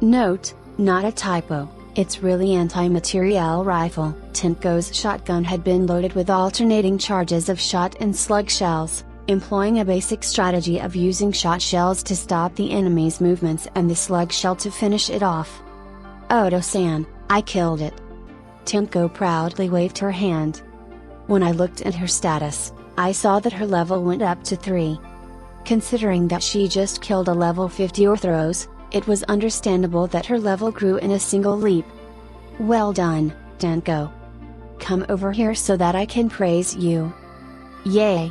Note, not a typo, it's really anti-materiel rifle. Tenko's shotgun had been loaded with alternating charges of shot and slug shells, employing a basic strategy of using shot shells to stop the enemy's movements and the slug shell to finish it off. "Odo-san, I killed it." Tenko proudly waved her hand. When I looked at her status, I saw that her level went up to 3. Considering that she just killed a level 50 Orthros, it was understandable that her level grew in a single leap. "Well done, Tenko. Come over here so that I can praise you." "Yay!"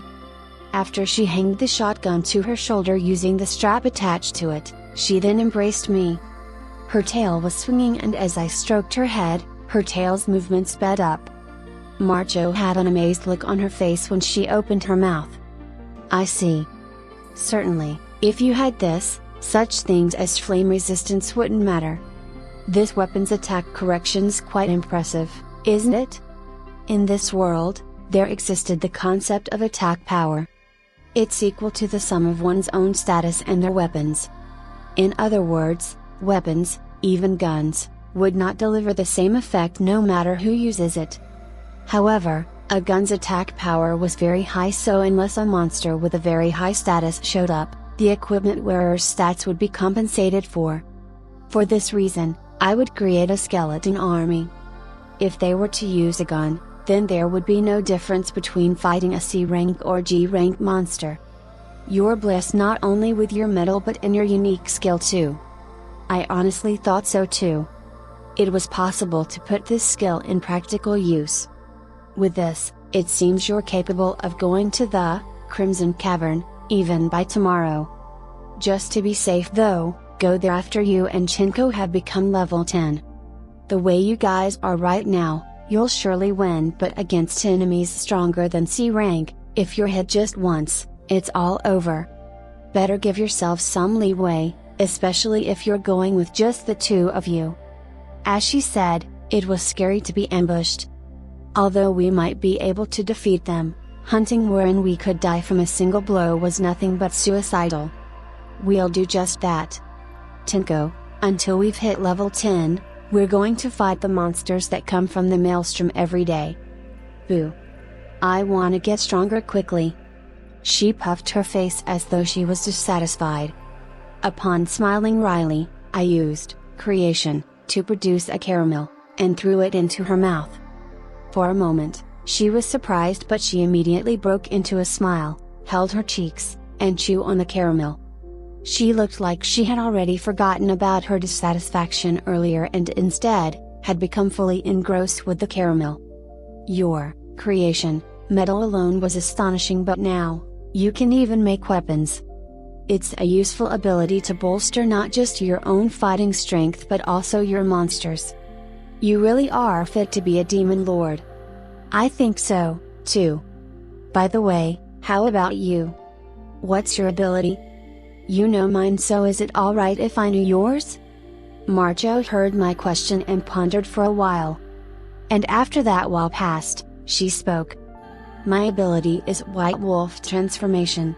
After she hanged the shotgun to her shoulder using the strap attached to it, she then embraced me. Her tail was swinging, and as I stroked her head, her tail's movement sped up. Marcho had an amazed look on her face when she opened her mouth. "I see. Certainly, if you had this, such things as flame resistance wouldn't matter. This weapon's attack correction's quite impressive, isn't it?" In this world, there existed the concept of attack power. It's equal to the sum of one's own status and their weapons. In other words, weapons, even guns, would not deliver the same effect no matter who uses it. However, a gun's attack power was very high, so unless a monster with a very high status showed up, the equipment wearer's stats would be compensated for. For this reason, I would create a skeleton army. If they were to use a gun, then there would be no difference between fighting a C-rank or G-rank monster. You're blessed not only with your medal but in your unique skill too. I honestly thought so too. It was possible to put this skill in practical use. With this, it seems you're capable of going to the Crimson Cavern, even by tomorrow. Just to be safe though, go there after you and Tenko have become level 10. The way you guys are right now, you'll surely win, but against enemies stronger than C rank, if you're hit just once, it's all over. Better give yourself some leeway, especially if you're going with just the two of you. As she said, it was scary to be ambushed. Although we might be able to defeat them, hunting wherein we could die from a single blow was nothing but suicidal. We'll do just that. Tenko, until we've hit level 10, we're going to fight the monsters that come from the maelstrom every day. Boo. I wanna get stronger quickly. She puffed her face as though she was dissatisfied. Upon smiling wryly, I used creation to produce a caramel, and threw it into her mouth. For a moment, she was surprised, but she immediately broke into a smile, held her cheeks, and chewed on the caramel. She looked like she had already forgotten about her dissatisfaction earlier and instead, had become fully engrossed with the caramel. Your creation, metal alone was astonishing, but now, you can even make weapons. It's a useful ability to bolster not just your own fighting strength but also your monsters. You really are fit to be a demon lord. I think so, too. By the way, how about you? What's your ability? You know mine, so is it alright if I know yours? Marcho heard my question and pondered for a while. And after that while passed, she spoke. My ability is White Wolf Transformation.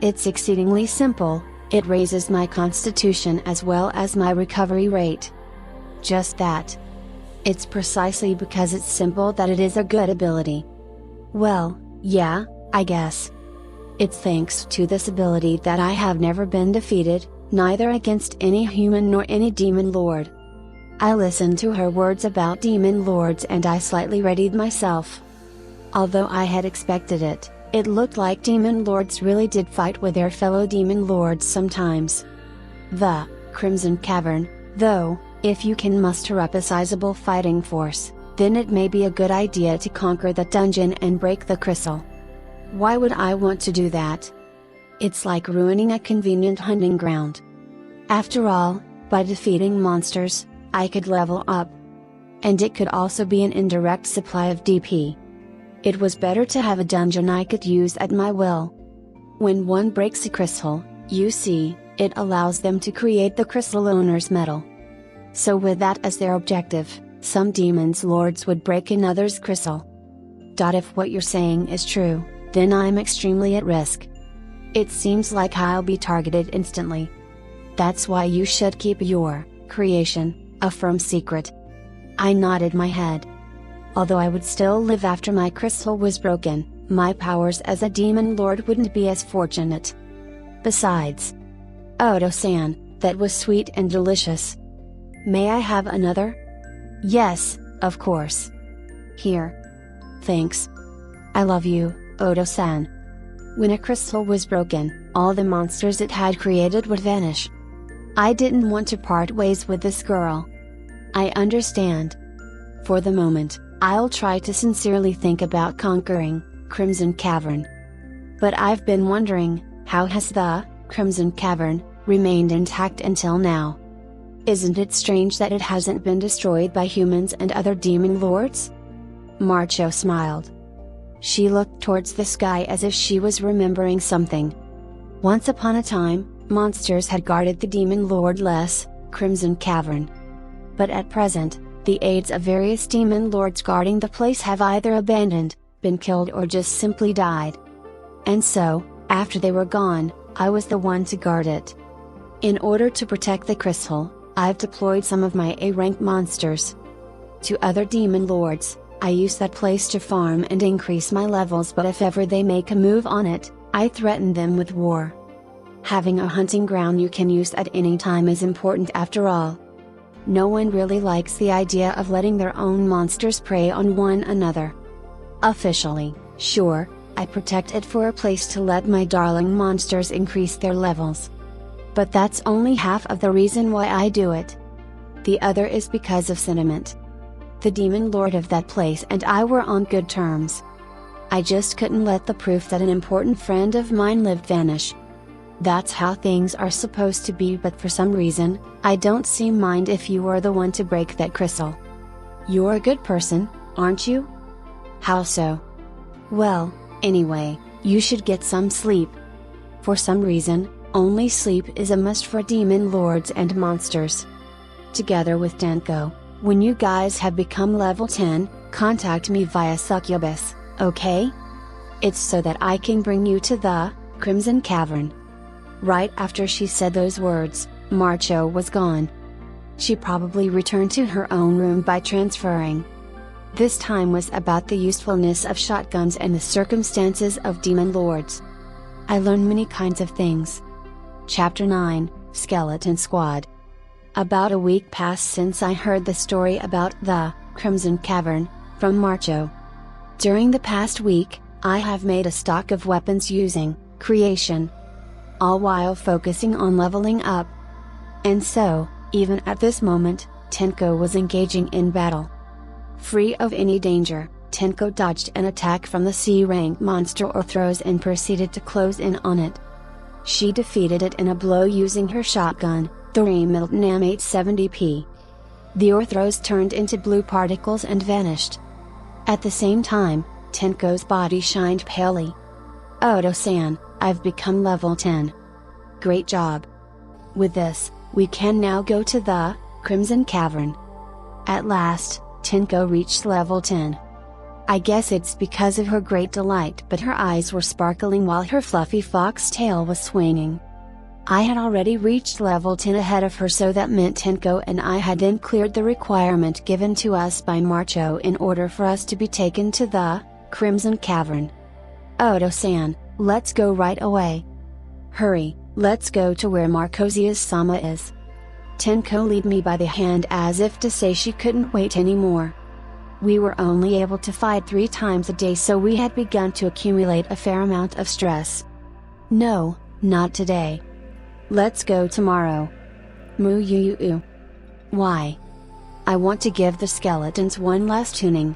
It's exceedingly simple, it raises my constitution as well as my recovery rate. Just that. It's precisely because it's simple that it is a good ability. Well, yeah, I guess. It's thanks to this ability that I have never been defeated, neither against any human nor any demon lord. I listened to her words about demon lords and I slightly readied myself. Although I had expected it, it looked like demon lords really did fight with their fellow demon lords sometimes. The Crimson Cavern, though, if you can muster up a sizable fighting force, then it may be a good idea to conquer the dungeon and break the crystal. Why would I want to do that? It's like ruining a convenient hunting ground. After all, by defeating monsters, I could level up. And it could also be an indirect supply of DP. It was better to have a dungeon I could use at my will. When one breaks a crystal, you see, it allows them to create the crystal owner's metal. So with that as their objective, some demons lords would break another's crystal. If what you're saying is true, then I'm extremely at risk. It seems like I'll be targeted instantly. That's why you should keep your creation a firm secret. I nodded my head. Although I would still live after my crystal was broken, my powers as a demon lord wouldn't be as fortunate. Besides, Odo-san, that was sweet and delicious. May I have another? Yes, of course. Here. Thanks. I love you, Odo-san. When a crystal was broken, all the monsters it had created would vanish. I didn't want to part ways with this girl. I understand. For the moment, I'll try to sincerely think about conquering Crimson Cavern. But I've been wondering, how has the Crimson Cavern remained intact until now? Isn't it strange that it hasn't been destroyed by humans and other demon lords? Marcho smiled. She looked towards the sky as if she was remembering something. Once upon a time, monsters had guarded the demon lordless Crimson Cavern. But at present, the aides of various demon lords guarding the place have either abandoned, been killed or just simply died. And so, after they were gone, I was the one to guard it. In order to protect the crystal, I've deployed some of my A-rank monsters. To other demon lords, I use that place to farm and increase my levels, but if ever they make a move on it, I threaten them with war. Having a hunting ground you can use at any time is important after all. No one really likes the idea of letting their own monsters prey on one another. Officially, sure, I protect it for a place to let my darling monsters increase their levels. But that's only half of the reason why I do it. The other is because of sentiment. The demon lord of that place and I were on good terms. I just couldn't let the proof that an important friend of mine lived vanish. That's how things are supposed to be, but for some reason, I don't seem mind if you are the one to break that crystal. You're a good person, aren't you? How so? Well, anyway, you should get some sleep. For some reason, only sleep is a must for demon lords and monsters. Together with Danko, when you guys have become level 10, contact me via Succubus, okay? It's so that I can bring you to the Crimson Cavern. Right after she said those words, Marcho was gone. She probably returned to her own room by transferring. This time was about the usefulness of shotguns and the circumstances of demon lords. I learned many kinds of things. Chapter 9, Skeleton Squad. About a week passed since I heard the story about the Crimson Cavern from Marcho. During the past week, I have made a stock of weapons using creation, all while focusing on leveling up. And so, even at this moment, Tenko was engaging in battle. Free of any danger, Tenko dodged an attack from the C-rank monster or throws and proceeded to close in on it. She defeated it in a blow using her shotgun, the Remington M870P. The Orthros turned into blue particles and vanished. At the same time, Tenko's body shined palely. "Odo-san, I've become level 10. Great job. With this, we can now go to the Crimson Cavern." At last, Tenko reached level 10. I guess it's because of her great delight, but her eyes were sparkling while her fluffy fox tail was swinging. I had already reached level 10 ahead of her, so that meant Tenko and I had then cleared the requirement given to us by Marcho in order for us to be taken to the Crimson Cavern. "Odo-san, let's go right away. Hurry, let's go to where Marcosia-sama is." Tenko led me by the hand as if to say she couldn't wait anymore. We were only able to fight 3 times a day, so we had begun to accumulate a fair amount of stress. "No, not today. Let's go tomorrow." "Moo-yu-yu-yu. Why?" "I want to give the skeletons one last tuning."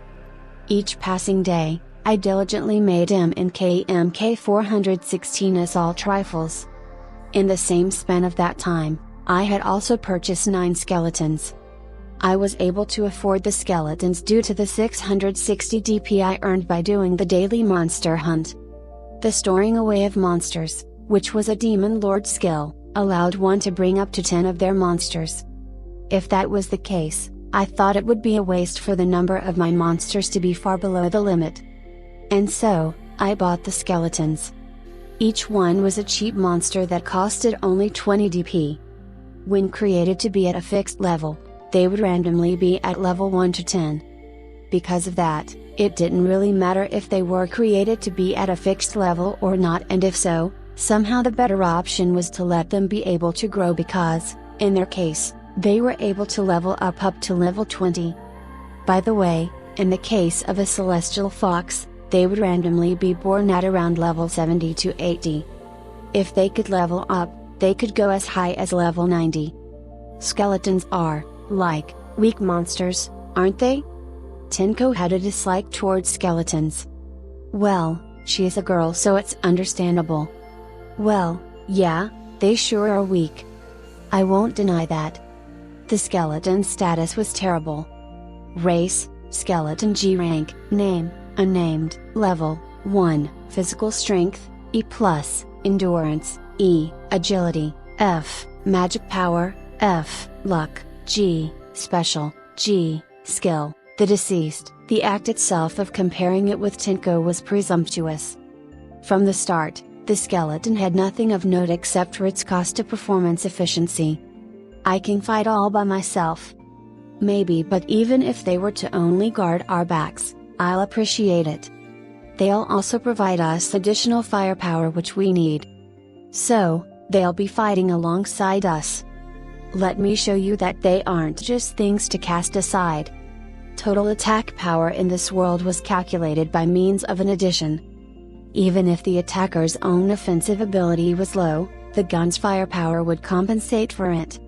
Each passing day, I diligently made MK 416 assault rifles. In the same span of that time, I had also purchased 9 skeletons. I was able to afford the skeletons due to the 660 DPI earned by doing the daily monster hunt. The storing away of monsters, which was a demon lord skill, allowed one to bring up to 10 of their monsters. If that was the case, I thought it would be a waste for the number of my monsters to be far below the limit. And so, I bought the skeletons. Each one was a cheap monster that costed only 20 DP. When created to be at a fixed level, they would randomly be at level 1 to 10. Because of that, it didn't really matter if they were created to be at a fixed level or not, and if so, somehow the better option was to let them be able to grow because, in their case, they were able to level up to level 20. By the way, in the case of a celestial fox, they would randomly be born at around level 70 to 80. If they could level up, they could go as high as level 90. Skeletons are, like, weak monsters, aren't they? Tenko had a dislike towards skeletons. Well, she is a girl, so it's understandable. Well, yeah, they sure are weak. I won't deny that. The skeleton status was terrible. Race, skeleton G rank, name, unnamed, level, 1, physical strength, E+, endurance, E, agility, F, magic power, F, luck, G, special, G, skill. The deceased, the act itself of comparing it with Tenko was presumptuous. From the start, the skeleton had nothing of note except for its cost to performance efficiency. I can fight all by myself. Maybe, but even if they were to only guard our backs, I'll appreciate it. They'll also provide us additional firepower which we need. So, they'll be fighting alongside us. Let me show you that they aren't just things to cast aside. Total attack power in this world was calculated by means of an addition. Even if the attacker's own offensive ability was low, the gun's firepower would compensate for it.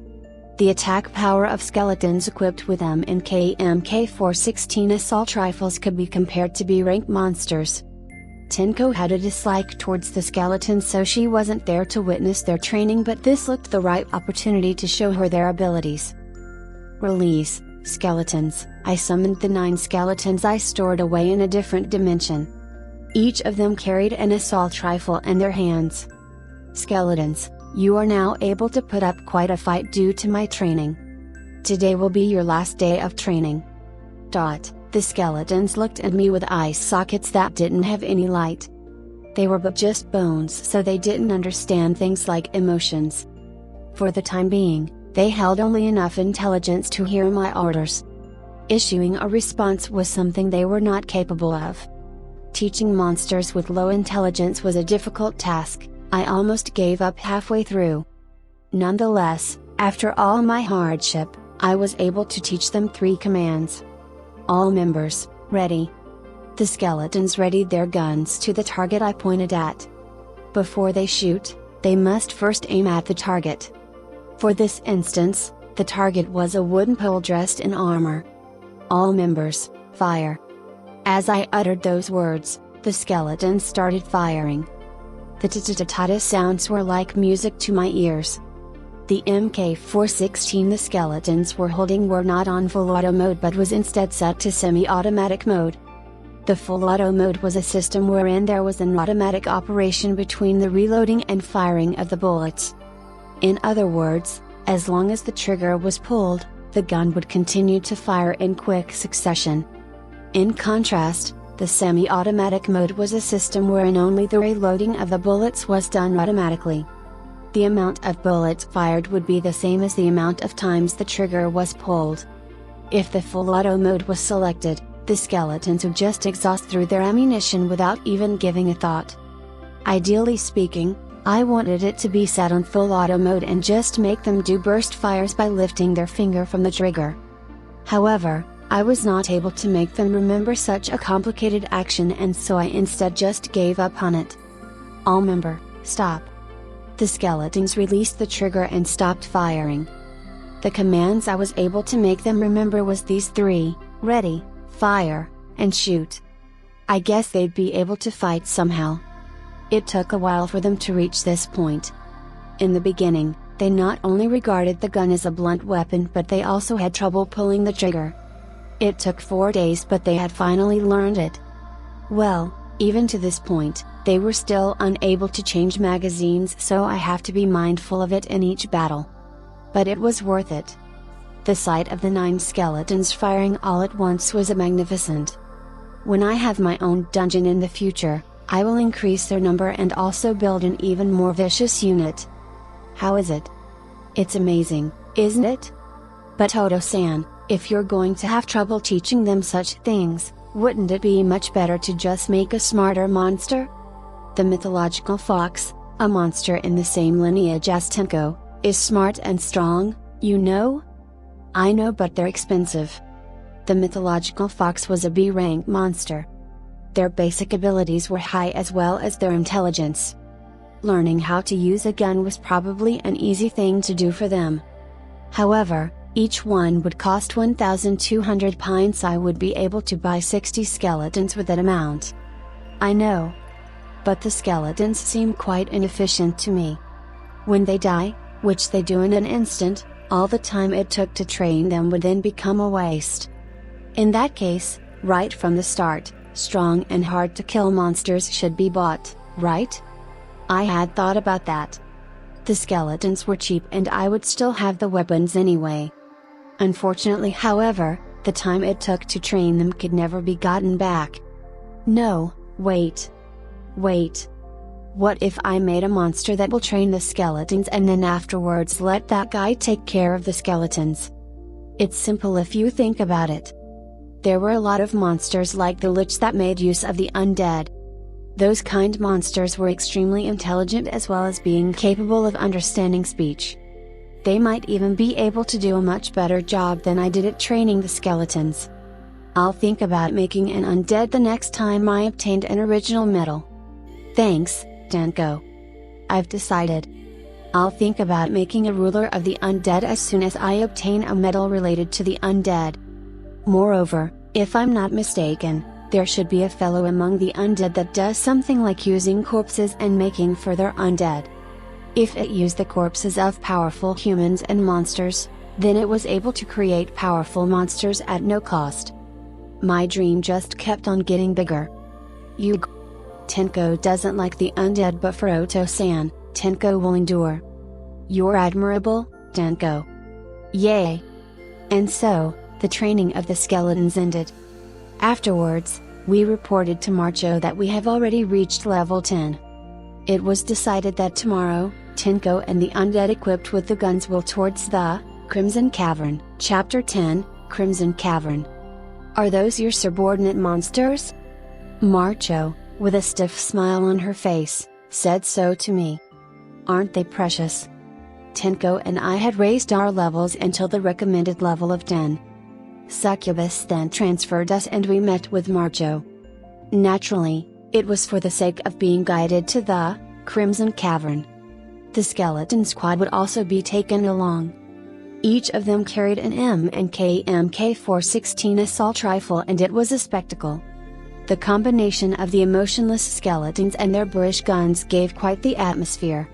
The attack power of skeletons equipped with MK 416 assault rifles could be compared to B-rank monsters. Tenko had a dislike towards the skeletons, so she wasn't there to witness their training, but this looked the right opportunity to show her their abilities. Release, skeletons. I summoned the 9 skeletons I stored away in a different dimension. Each of them carried an assault rifle in their hands. Skeletons, you are now able to put up quite a fight due to my training. Today will be your last day of training. The skeletons looked at me with eye sockets that didn't have any light. They were but just bones, so they didn't understand things like emotions. For the time being, they held only enough intelligence to hear my orders. Issuing a response was something they were not capable of. Teaching monsters with low intelligence was a difficult task. I almost gave up halfway through. Nonetheless, after all my hardship, I was able to teach them 3 commands. All members, ready. The skeletons readied their guns to the target I pointed at. Before they shoot, they must first aim at the target. For this instance, the target was a wooden pole dressed in armor. All members, fire. As I uttered those words, the skeletons started firing. The ta-ta-ta-ta sounds were like music to my ears. The Mk416 the skeletons were holding were not on full auto mode but was instead set to semi-automatic mode. The full auto mode was a system wherein there was an automatic operation between the reloading and firing of the bullets. In other words, as long as the trigger was pulled, the gun would continue to fire in quick succession. In contrast, the semi-automatic mode was a system wherein only the reloading of the bullets was done automatically. The amount of bullets fired would be the same as the amount of times the trigger was pulled. If the full auto mode was selected, the skeletons would just exhaust through their ammunition without even giving a thought. Ideally speaking, I wanted it to be set on full auto mode and just make them do burst fires by lifting their finger from the trigger. However, I was not able to make them remember such a complicated action, and so I instead just gave up on it. All member, stop. The skeletons released the trigger and stopped firing. The commands I was able to make them remember was these three: ready, fire, and shoot. I guess they'd be able to fight somehow. It took a while for them to reach this point. In the beginning, they not only regarded the gun as a blunt weapon but they also had trouble pulling the trigger. It took 4 days but they had finally learned it. Well, even to this point, they were still unable to change magazines, so I have to be mindful of it in each battle. But it was worth it. The sight of the 9 skeletons firing all at once was magnificent. When I have my own dungeon in the future, I will increase their number and also build an even more vicious unit. How is it? It's amazing, isn't it? But Oto-san, if you're going to have trouble teaching them such things, wouldn't it be much better to just make a smarter monster? The mythological fox, a monster in the same lineage as Tenko, is smart and strong, you know? I know, but they're expensive. The mythological fox was a B-rank monster. Their basic abilities were high as well as their intelligence. Learning how to use a gun was probably an easy thing to do for them. However, each one would cost 1,200 pints. I would be able to buy 60 skeletons with that amount. I know. But the skeletons seem quite inefficient to me. When they die, which they do in an instant, all the time it took to train them would then become a waste. In that case, right from the start, strong and hard to kill monsters should be bought, right? I had thought about that. The skeletons were cheap and I would still have the weapons anyway. Unfortunately, however, the time it took to train them could never be gotten back. No, wait. What if I made a monster that will train the skeletons and then afterwards let that guy take care of the skeletons? It's simple if you think about it. There were a lot of monsters like the Lich that made use of the undead. Those kind monsters were extremely intelligent as well as being capable of understanding speech. They might even be able to do a much better job than I did at training the skeletons. I'll think about making an undead the next time I obtained an original medal. Thanks, Danko. I've decided. I'll think about making a ruler of the undead as soon as I obtain a medal related to the undead. Moreover, if I'm not mistaken, there should be a fellow among the undead that does something like using corpses and making further undead. If it used the corpses of powerful humans and monsters, then it was able to create powerful monsters at no cost. My dream just kept on getting bigger. Tenko doesn't like the undead, but for Oto-san, Tenko will endure. You're admirable, Danko. Yay! And so, the training of the skeletons ended. Afterwards, we reported to Marcho that we have already reached level 10. It was decided that tomorrow, Tenko and the undead equipped with the guns will towards the Crimson Cavern. Chapter 10, Crimson Cavern. Are those your subordinate monsters? Marcho, with a stiff smile on her face, said so to me. Aren't they precious? Tenko and I had raised our levels until the recommended level of 10. Succubus then transferred us and we met with Marcho. Naturally, it was for the sake of being guided to the Crimson Cavern. The skeleton squad would also be taken along. Each of them carried an M&K Mk416 assault rifle and it was a spectacle. The combination of the emotionless skeletons and their boorish guns gave quite the atmosphere.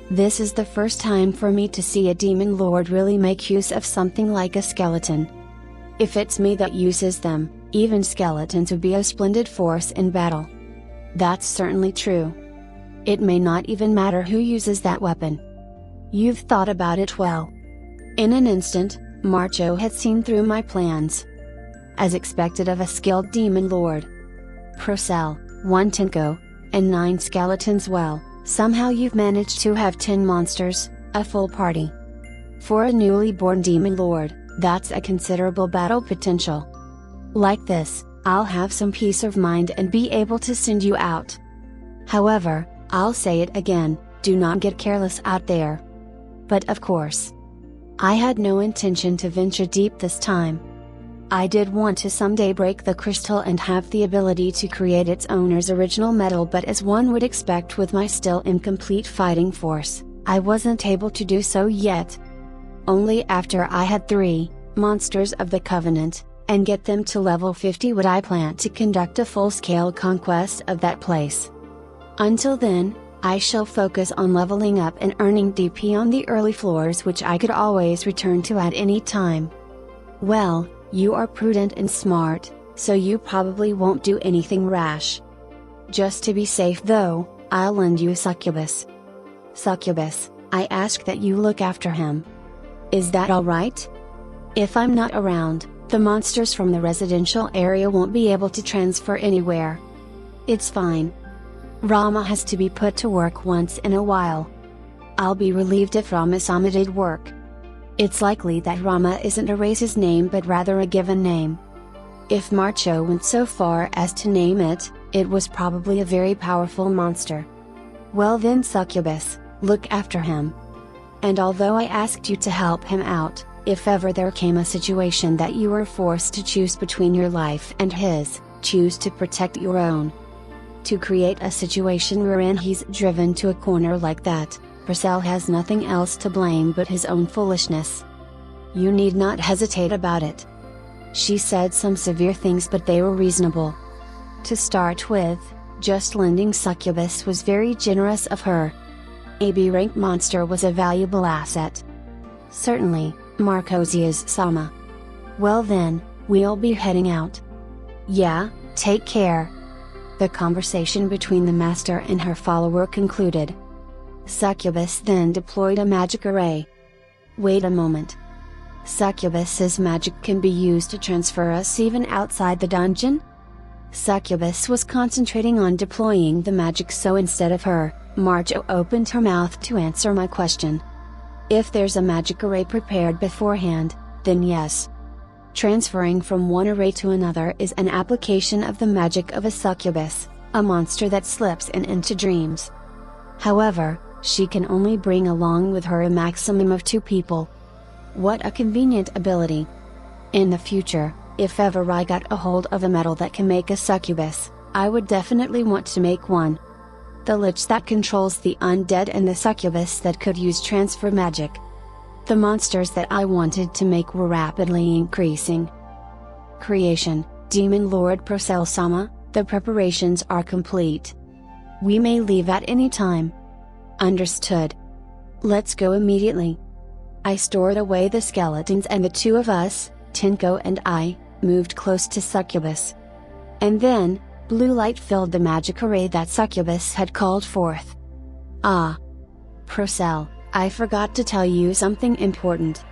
This is the first time for me to see a demon lord really make use of something like a skeleton. If it's me that uses them, even skeletons would be a splendid force in battle. That's certainly true. It may not even matter who uses that weapon. You've thought about it well. In an instant, Marcho had seen through my plans. As expected of a skilled demon lord. Procel, 1 Tinko, and 9 skeletons. Well, somehow you've managed to have 10 monsters, a full party. For a newly born demon lord, that's a considerable battle potential. Like this, I'll have some peace of mind and be able to send you out. However, I'll say it again, do not get careless out there. But of course, I had no intention to venture deep this time. I did want to someday break the crystal and have the ability to create its owner's original metal, but as one would expect with my still incomplete fighting force, I wasn't able to do so yet. Only after I had 3 monsters of the Covenant, and get them to level 50 would I plan to conduct a full-scale conquest of that place. Until then, I shall focus on leveling up and earning DP on the early floors, which I could always return to at any time. Well, you are prudent and smart, so you probably won't do anything rash. Just to be safe though, I'll lend you Succubus. Succubus, I ask that you look after him. Is that alright? If I'm not around, the monsters from the residential area won't be able to transfer anywhere. It's fine. Rama has to be put to work once in a while. I'll be relieved if Rama-sama did work. It's likely that Rama isn't a race's name but rather a given name. If Marcho went so far as to name it, it was probably a very powerful monster. Well then, Succubus, look after him. And although I asked you to help him out, if ever there came a situation that you were forced to choose between your life and his, choose to protect your own. To create a situation wherein he's driven to a corner like that, Purcell has nothing else to blame but his own foolishness. You need not hesitate about it. She said some severe things, but they were reasonable. To start with, just lending Succubus was very generous of her. A B-rank monster was a valuable asset. Certainly, Marcosia's Sama. Well then, we'll be heading out. Yeah, take care. The conversation between the master and her follower concluded. Succubus then deployed a magic array. Wait a moment. Succubus's magic can be used to transfer us even outside the dungeon? Succubus was concentrating on deploying the magic, so instead of her, Marcho opened her mouth to answer my question. If there's a magic array prepared beforehand, then yes. Transferring from one array to another is an application of the magic of a succubus, a monster that slips into dreams. However, she can only bring along with her a maximum of 2 people. What a convenient ability. In the future, if ever I got a hold of a metal that can make a succubus, I would definitely want to make one. The lich that controls the undead and the succubus that could use transfer magic. The monsters that I wanted to make were rapidly increasing. Creation, Demon Lord Purcell-sama, the preparations are complete. We may leave at any time. Understood. Let's go immediately. I stored away the skeletons and the 2 of us, Tinko and I, moved close to Succubus. And then, blue light filled the magic array that Succubus had called forth. Ah! Purcell, I forgot to tell you something important.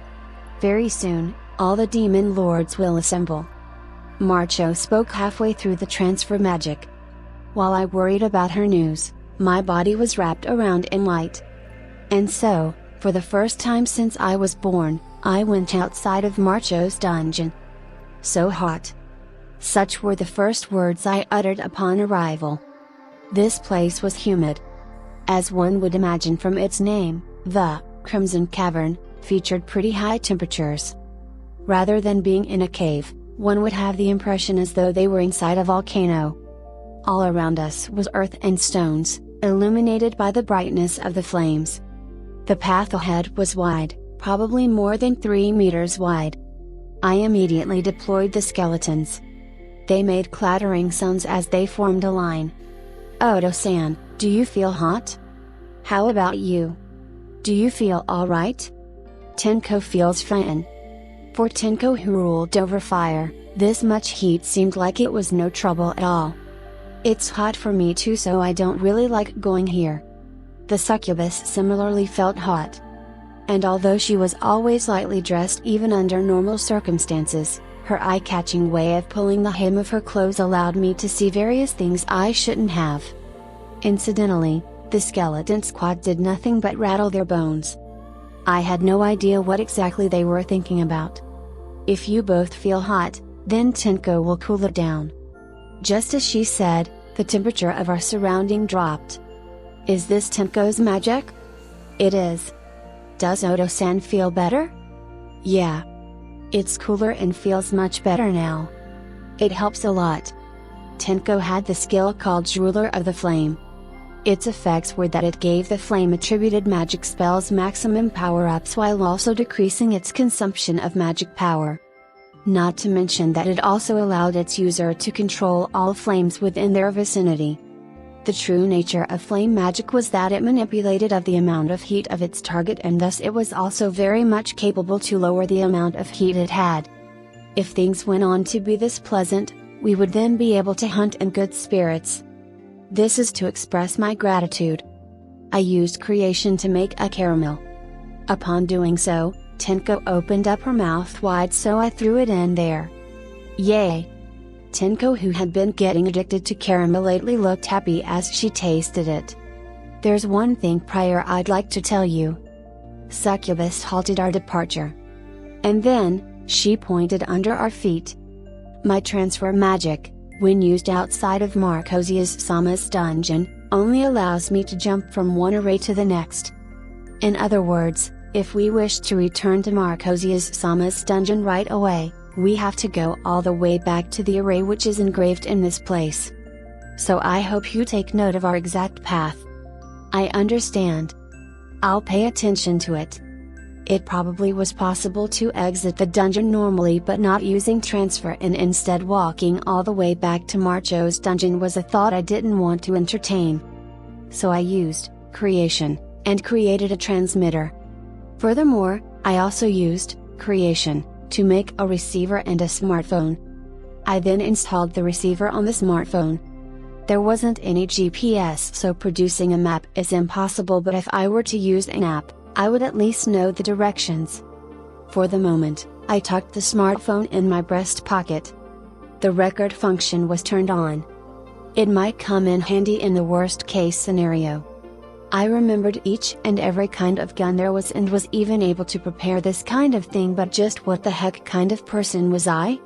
Very soon, all the demon lords will assemble. Marcho spoke halfway through the transfer magic. While I worried about her news, my body was wrapped around in light. And so, for the first time since I was born, I went outside of Marcho's dungeon. So hot. Such were the first words I uttered upon arrival. This place was humid. As one would imagine from its name, the Crimson Cavern featured pretty high temperatures. Rather than being in a cave, one would have the impression as though they were inside a volcano. All around us was earth and stones, illuminated by the brightness of the flames. The path ahead was wide, probably more than 3 meters wide. I immediately deployed the skeletons. They made clattering sounds as they formed a line. Odo-san, do you feel hot? How about you? Do you feel alright? Tenko feels fine. For Tenko, who ruled over fire, this much heat seemed like it was no trouble at all. It's hot for me too, so I don't really like going here. The succubus similarly felt hot. And although she was always lightly dressed even under normal circumstances, her eye-catching way of pulling the hem of her clothes allowed me to see various things I shouldn't have. Incidentally, the skeleton squad did nothing but rattle their bones. I had no idea what exactly they were thinking about. If you both feel hot, then Tenko will cool it down. Just as she said, the temperature of our surrounding dropped. Is this Tenko's magic? It is. Does Odo-san feel better? Yeah. It's cooler and feels much better now. It helps a lot. Tenko had the skill called Ruler of the Flame. Its effects were that it gave the flame attributed magic spells maximum power-ups while also decreasing its consumption of magic power. Not to mention that it also allowed its user to control all flames within their vicinity. The true nature of flame magic was that it manipulated of the amount of heat of its target, and thus it was also very much capable to lower the amount of heat it had. If things went on to be this pleasant, we would then be able to hunt in good spirits. This is to express my gratitude. I used creation to make a caramel. Upon doing so, Tenko opened up her mouth wide, so I threw it in there. Yay! Tenko, who had been getting addicted to caramel lately, looked happy as she tasted it. There's one thing prior I'd like to tell you. Succubus halted our departure. And then, she pointed under our feet. My transfer magic, when used outside of Marcosius-sama's dungeon, only allows me to jump from one array to the next. In other words, if we wish to return to Marcosius-sama's dungeon right away, we have to go all the way back to the array which is engraved in this place. So I hope you take note of our exact path. I understand. I'll pay attention to it. It probably was possible to exit the dungeon normally but not using transfer, and instead walking all the way back to Marcho's dungeon was a thought I didn't want to entertain. So I used creation, and created a transmitter. Furthermore, I also used creation to make a receiver and a smartphone. I then installed the receiver on the smartphone. There wasn't any GPS, so producing a map is impossible, but if I were to use an app, I would at least know the directions. For the moment, I tucked the smartphone in my breast pocket. The record function was turned on. It might come in handy in the worst case scenario. I remembered each and every kind of gun there was and was even able to prepare this kind of thing, but just what the heck kind of person was I?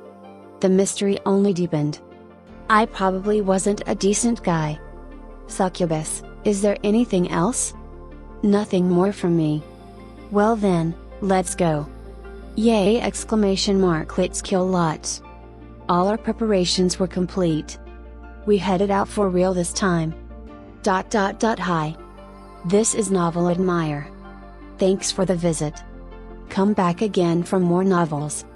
The mystery only deepened. I probably wasn't a decent guy. Succubus, is there anything else? Nothing more from me. Well then, let's go. Yay! Let's kill lots. All our preparations were complete. We headed out for real this time. Hi. This is Novel Admire. Thanks for the visit. Come back again for more novels.